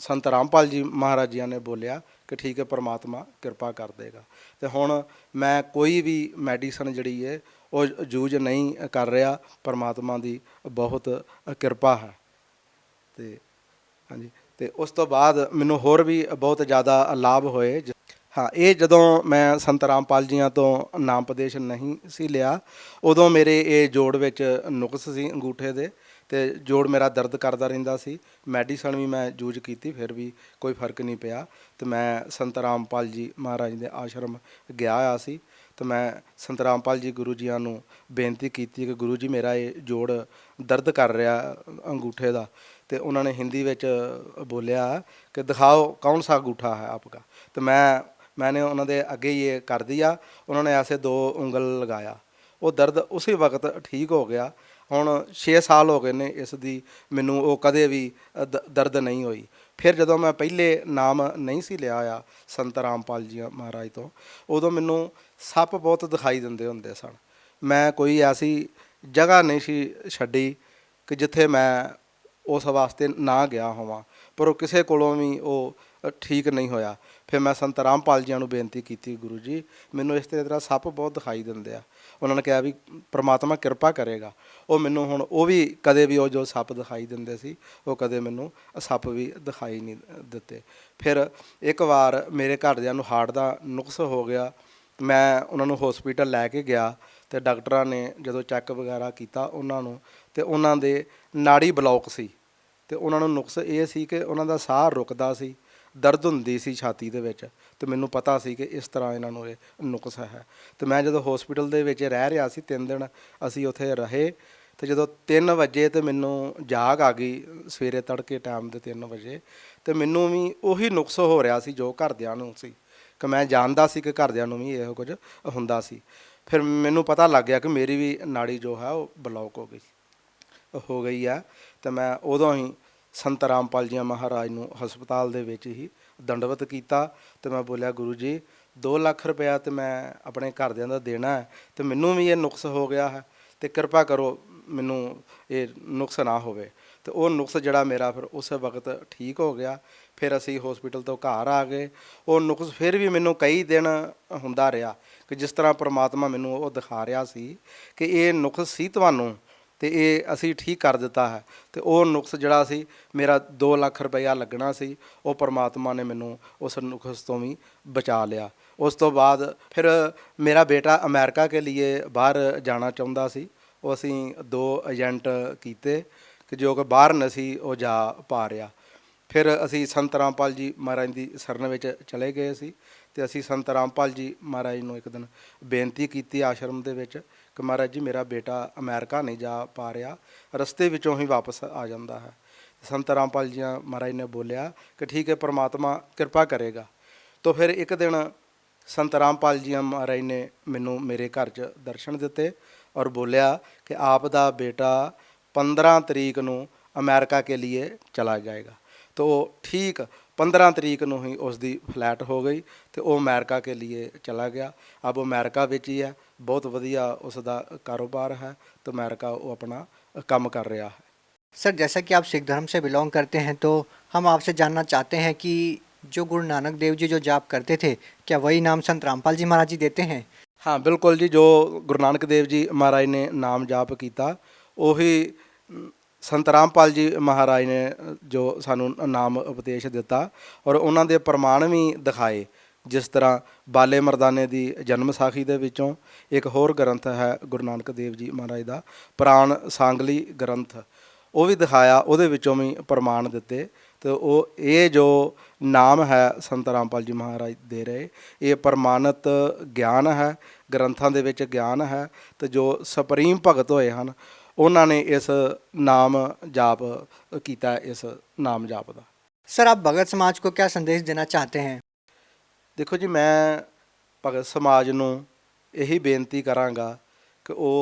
ਸੰਤ ਰਾਮਪਾਲ ਜੀ ਮਹਾਰਾਜ ਜੀਆਂ ਨੇ ਬੋਲਿਆ ਕਿ ਠੀਕ ਹੈ, ਪਰਮਾਤਮਾ ਕਿਰਪਾ ਕਰ ਦੇਗਾ। ਅਤੇ ਹੁਣ ਮੈਂ ਕੋਈ ਵੀ ਮੈਡੀਸਨ ਜਿਹੜੀ ਹੈ ਉਹ ਯੂਜ ਨਹੀਂ ਕਰ ਰਿਹਾ, ਪਰਮਾਤਮਾ ਦੀ ਬਹੁਤ ਕਿਰਪਾ ਹੈ। ਅਤੇ ਹਾਂਜੀ, ਅਤੇ ਉਸ ਤੋਂ ਬਾਅਦ ਮੈਨੂੰ ਹੋਰ ਵੀ ਬਹੁਤ ਜ਼ਿਆਦਾ ਲਾਭ ਹੋਏ। ਹਾਂ, ਇਹ ਜਦੋਂ ਮੈਂ ਸੰਤ ਰਾਮਪਾਲ ਜੀਆਂ ਤੋਂ ਨਾਮ ਉਪਦੇਸ਼ ਨਹੀਂ ਸੀ ਲਿਆ, ਉਦੋਂ ਮੇਰੇ ਇਹ ਜੋੜ ਵਿੱਚ ਨੁਕਸ ਸੀ ਅੰਗੂਠੇ ਦੇ, ਅਤੇ ਜੋੜ ਮੇਰਾ ਦਰਦ ਕਰਦਾ ਰਹਿੰਦਾ ਸੀ। ਮੈਡੀਸਨ ਵੀ ਮੈਂ ਯੂਜ ਕੀਤੀ, ਫਿਰ ਵੀ ਕੋਈ ਫਰਕ ਨਹੀਂ ਪਿਆ। ਅਤੇ ਮੈਂ ਸੰਤ ਰਾਮਪਾਲ ਜੀ ਮਹਾਰਾਜ ਦੇ ਆਸ਼ਰਮ ਗਿਆ ਹੋਇਆ ਸੀ ਅਤੇ ਮੈਂ ਸੰਤ ਰਾਮਪਾਲ ਜੀ ਗੁਰੂ ਜੀਆਂ ਨੂੰ ਬੇਨਤੀ ਕੀਤੀ ਕਿ ਗੁਰੂ ਜੀ ਮੇਰਾ ਇਹ ਜੋੜ ਦਰਦ ਕਰ ਰਿਹਾ ਅੰਗੂਠੇ ਦਾ। ਅਤੇ ਉਹਨਾਂ ਨੇ ਹਿੰਦੀ ਵਿੱਚ ਬੋਲਿਆ ਕਿ ਦਿਖਾਓ ਕੌਣ ਸਾ ਅੰਗੂਠਾ ਹੈ ਆਪਕਾ। तो मैंने उन्होंने अगे ये कर दिया, उन्होंने ऐसे 2 उंगल लगाया, वो दर्द उसी वक्त ठीक हो गया। ਹੁਣ 6 ਸਾਲ ਹੋ ਗਏ ਨੇ ਇਸ ਦੀ ਮੈਨੂੰ ਉਹ ਕਦੇ ਵੀ ਦਰਦ ਨਹੀਂ ਹੋਈ। ਫਿਰ ਜਦੋਂ ਮੈਂ ਪਹਿਲੇ ਨਾਮ ਨਹੀਂ ਸੀ ਲਿਆ ਆ ਸੰਤ ਰਾਮਪਾਲ ਜੀ ਮਹਾਰਾਜ ਤੋਂ, ਉਦੋਂ ਮੈਨੂੰ ਸੱਪ ਬਹੁਤ ਦਿਖਾਈ ਦਿੰਦੇ ਹੁੰਦੇ ਸਨ। ਮੈਂ ਕੋਈ ਐਸੀ ਜਗ੍ਹਾ ਨਹੀਂ ਸੀ ਛੱਡੀ ਕਿ ਜਿੱਥੇ ਮੈਂ ਉਸ ਵਾਸਤੇ ਨਾ ਗਿਆ ਹੋਵਾਂ, ਪਰ ਉਹ ਕਿਸੇ ਕੋਲੋਂ ਵੀ ਉਹ ਠੀਕ ਨਹੀਂ ਹੋਇਆ। ਫਿਰ ਮੈਂ ਸੰਤ ਰਾਮਪਾਲ ਜੀ ਨੂੰ ਬੇਨਤੀ ਕੀਤੀ, ਗੁਰੂ ਜੀ ਮੈਨੂੰ ਇਸ ਤਰ੍ਹਾਂ ਸੱਪ ਬਹੁਤ ਦਿਖਾਈ ਦਿੰਦੇ ਆ। ਉਹਨਾਂ ਨੇ ਕਿਹਾ ਵੀ ਪ੍ਰਮਾਤਮਾ ਕਿਰਪਾ ਕਰੇਗਾ। ਉਹ ਮੈਨੂੰ ਹੁਣ ਉਹ ਵੀ ਕਦੇ ਵੀ ਉਹ ਜੋ ਸੱਪ ਦਿਖਾਈ ਦਿੰਦੇ ਸੀ ਉਹ ਕਦੇ ਮੈਨੂੰ ਸੱਪ ਵੀ ਦਿਖਾਈ ਨਹੀਂ ਦਿੱਤੇ। ਫਿਰ ਇੱਕ ਵਾਰ ਮੇਰੇ ਘਰਦਿਆਂ ਨੂੰ ਹਾਰਟ ਦਾ ਨੁਕਸ ਹੋ ਗਿਆ, ਮੈਂ ਉਹਨਾਂ ਨੂੰ ਹੌਸਪੀਟਲ ਲੈ ਕੇ ਗਿਆ ਤੇ ਡਾਕਟਰਾਂ ਨੇ ਜਦੋਂ ਚੈੱਕ ਵਗੈਰਾ ਕੀਤਾ ਉਹਨਾਂ ਨੂੰ, ਤੇ ਉਹਨਾਂ ਦੇ ਨਾੜੀ ਬਲੌਕ ਸੀ, ਤੇ ਉਹਨਾਂ ਨੂੰ ਨੁਕਸ ਇਹ ਸੀ ਕਿ ਉਹਨਾਂ ਦਾ ਸਾਹ ਰੁਕਦਾ ਸੀ, ਦਰਦ ਹੁੰਦੀ ਸੀ ਛਾਤੀ ਦੇ ਵਿੱਚ, ਤੇ ਮੈਨੂੰ ਪਤਾ ਸੀ ਕਿ ਇਸ ਤਰ੍ਹਾਂ ਇਹਨਾਂ ਨੂੰ ਇਹ ਨੁਕਸ ਹੈ। ਤੇ ਮੈਂ ਜਦੋਂ ਹਸਪੀਟਲ ਦੇ ਵਿੱਚ ਰਹਿ ਰਿਹਾ ਸੀ 3 ਦਿਨ ਅਸੀਂ ਉੱਥੇ ਰਹੇ, ਤੇ ਜਦੋਂ 3 ਵਜੇ ਤੇ ਮੈਨੂੰ ਜਾਗ ਆ ਗਈ, ਸਵੇਰੇ ਤੜਕੇ ਟਾਈਮ ਦੇ 3 ਵਜੇ, ਤੇ ਮੈਨੂੰ ਵੀ ਉਹੀ ਨੁਕਸ ਹੋ ਰਿਹਾ ਸੀ ਜੋ ਘਰਦਿਆਂ ਨੂੰ ਸੀ, ਕਿ ਮੈਂ ਜਾਣਦਾ ਸੀ ਕਿ ਘਰਦਿਆਂ ਨੂੰ ਵੀ ਇਹੋ ਕੁਝ ਹੁੰਦਾ ਸੀ। ਫਿਰ ਮੈਨੂੰ ਪਤਾ ਲੱਗ ਗਿਆ ਕਿ ਮੇਰੀ ਵੀ ਨਾੜੀ ਜੋ ਹੈ ਉਹ ਬਲੌਕ ਹੋ ਗਈ ਹੈ। ਤੇ ਮੈਂ ਉਦੋਂ ਹੀ ਸੰਤ ਰਾਮਪਾਲ ਜੀ ਮਹਾਰਾਜ ਨੂੰ ਹਸਪਤਾਲ ਦੇ ਵਿੱਚ ਹੀ ਦੰਡਵਤ ਕੀਤਾ, ਤੇ ਮੈਂ ਬੋਲਿਆ ਗੁਰੂ ਜੀ 2 ਲੱਖ ਰੁਪਇਆ ਤੇ ਮੈਂ ਆਪਣੇ ਘਰਦਿਆਂ ਦਾ ਦੇਣਾ ਹੈ, ਤੇ ਮੈਨੂੰ ਵੀ ਇਹ ਨੁਕਸ ਹੋ ਗਿਆ ਹੈ, ਤੇ ਕਿਰਪਾ ਕਰੋ ਮੈਨੂੰ ਇਹ ਨੁਕਸ ਨਾ ਹੋਵੇ। ਤੇ ਉਹ ਨੁਕਸ ਜਿਹੜਾ ਮੇਰਾ ਫਿਰ ਉਸ ਵਕਤ ਠੀਕ ਹੋ ਗਿਆ। ਫਿਰ ਅਸੀਂ ਹਸਪੀਟਲ ਤੋਂ ਘਰ ਆ ਗਏ। ਉਹ ਨੁਕਸ ਫਿਰ ਵੀ ਮੈਨੂੰ ਕਈ ਦਿਨ ਹੁੰਦਾ ਰਿਹਾ ਕਿ ਜਿਸ ਤਰ੍ਹਾਂ ਪ੍ਰਮਾਤਮਾ ਮੈਨੂੰ ਉਹ ਦਿਖਾ ਰਿਹਾ ਸੀ ਕਿ ਇਹ ਨੁਕਸ ਸੀ ਤੁਹਾਨੂੰ, ਤੇ ਇਹ ਅਸੀਂ ਠੀਕ ਕਰ ਦਿੱਤਾ ਹੈ। ਤੇ ਉਹ ਨੁਕਸ ਜਿਹੜਾ ਸੀ ਮੇਰਾ 2 ਲੱਖ ਰੁਪਈਆ ਲੱਗਣਾ ਸੀ, ਉਹ ਪ੍ਰਮਾਤਮਾ ਨੇ ਮੈਨੂੰ ਉਸ ਨੁਕਸ ਤੋਂ ਵੀ ਬਚਾ ਲਿਆ। ਉਸ ਤੋਂ ਬਾਅਦ ਫਿਰ ਮੇਰਾ ਬੇਟਾ ਅਮਰੀਕਾ ਕੇ ਲਈ ਬਾਹਰ ਜਾਣਾ ਚਾਹੁੰਦਾ ਸੀ। ਉਹ ਅਸੀਂ 2 ਏਜੰਟ ਕੀਤੇ ਕਿ ਜੋ ਕਿ ਬਾਹਰ ਨਹੀਂ ਸੀ ਉਹ ਜਾ ਪਾ ਰਿਹਾ। ਫਿਰ ਅਸੀਂ ਸੰਤ ਰਾਮਪਾਲ ਜੀ ਮਹਾਰਾਜ ਦੀ ਸ਼ਰਨ ਵਿੱਚ ਚਲੇ ਗਏ ਸੀ, ਤੇ ਅਸੀਂ ਸੰਤ ਰਾਮਪਾਲ ਜੀ ਮਹਾਰਾਜ ਨੂੰ ਇੱਕ ਦਿਨ ਬੇਨਤੀ ਕੀਤੀ ਆਸ਼ਰਮ ਦੇ ਵਿੱਚ ਕਿ ਮਹਾਰਾਜ ਜੀ ਮੇਰਾ ਬੇਟਾ ਅਮਰੀਕਾ ਨਹੀਂ ਜਾ ਪਾ ਰਿਹਾ, ਰਸਤੇ ਵਿੱਚੋਂ ਹੀ ਵਾਪਸ ਆ ਜਾਂਦਾ ਹੈ। ਸੰਤ ਰਾਮਪਾਲ ਜੀ ਮਹਾਰਾਜ ਨੇ ਬੋਲਿਆ ਕਿ ਠੀਕ ਹੈ, ਪਰਮਾਤਮਾ ਕਿਰਪਾ ਕਰੇਗਾ। ਤਾਂ ਫਿਰ ਇੱਕ ਦਿਨ ਸੰਤ ਰਾਮਪਾਲ ਜੀ ਮਹਾਰਾਜ ਨੇ ਮੈਨੂੰ ਮੇਰੇ ਘਰ 'ਚ ਦਰਸ਼ਨ ਦਿੱਤੇ ਔਰ ਬੋਲਿਆ ਕਿ ਆਪ ਦਾ ਬੇਟਾ 15 ਤਰੀਕ ਨੂੰ ਅਮਰੀਕਾ ਕੇ ਲਈ ਚਲਾ ਜਾਏਗਾ। तो ठीक 15 तरीक ਨੂੰ ही उसकी फ्लैट हो गई तो वो अमेरिका के लिए चला गया। अब अमेरिका ਵਿੱਚ ही है, बहुत वधिया उसका कारोबार है, तो अमेरिका वो अपना काम कर रहा है। सर जैसा कि आप सिख धर्म से बिलोंग करते हैं, तो हम आपसे जानना चाहते हैं कि जो गुरु नानक देव जी जो जाप करते थे, क्या वही नाम संत रामपाल जी महाराज जी देते हैं? हाँ बिल्कुल जी, जो गुरु नानक देव जी महाराज ने नाम जाप किया वही संत रामपाल जी महाराज ने जो सानू नाम उपदेश दिता और उन्होंने प्रमाण भी दिखाए। जिस तरह बाले मरदाने की जन्म साखी दे विचों एक होर ग्रंथ है गुरु नानक देव जी महाराज का प्राण सांगली ग्रंथ, वो भी दिखाया, उहदे विचों भी प्रमाण दिते। तो वो ये जो नाम है संत रामपाल जी महाराज दे रहे, ये प्रमाणित ज्ञान है, ग्रंथां दे विच ज्ञान है। तो जो सुप्रीम भगत होए हैं उन्होंने इस नाम जाप किया, इस नाम जाप का। सर आप भगत समाज को क्या संदेश देना चाहते हैं? देखो जी, मैं भगत समाज नूं यही बेनती करांगा कि वो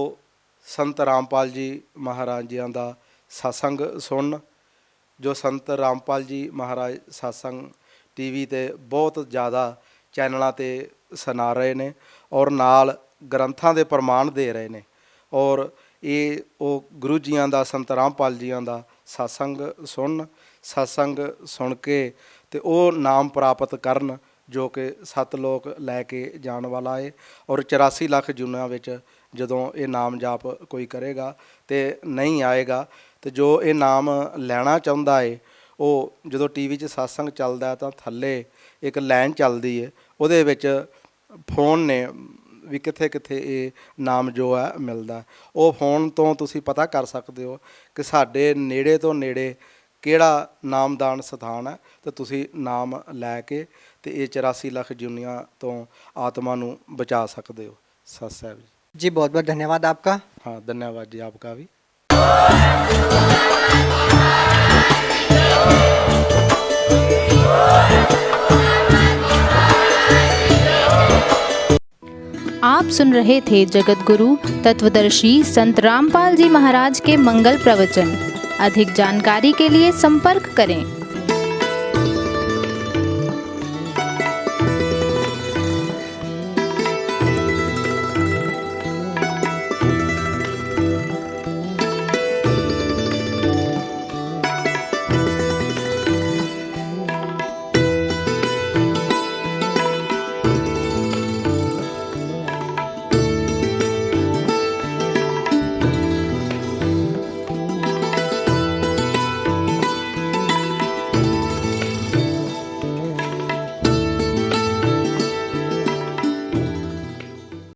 संत रामपाल जी महाराज जी का सत्संग सुन। जो संत रामपाल जी महाराज सत्संग टीवी ते बहुत ज़्यादा चैनलों ते सुना रहे ने और नाल ग्रंथां दे प्रमाण दे रहे ने, और ये वो गुरु जियां दा संत रामपाल जियां दा सत्संग सुन के ते वो नाम प्राप्त करन जो कि 7 लोक लैके जान वाला है। और 84 लाख जूनां विच जदों ये नाम जाप कोई करेगा तो नहीं आएगा। तो जो ये नाम लैना चाहुंदा है वो जदों टीवी च सत्संग चलदा है तो थल्ले एक लाइन चलदी है, उहदे विच फोन ने भी किथे किथे ये नाम जो है मिलता है। वो फोन तो तुसी पता कर सकते हो कि साडे नेड़े तो नेड़े किहड़ा नामदान स्थान है, तो तुसी नाम लैके तो ये 84 लाख जुनिया तो आत्मा नूं बचा सकते हो। सत साहब जी बहुत बहुत धन्यवाद आपका। हाँ धन्यवाद जी आपका भी। आप सुन रहे थे जगत गुरु तत्वदर्शी संत रामपाल जी महाराज के मंगल प्रवचन। अधिक जानकारी के लिए संपर्क करें।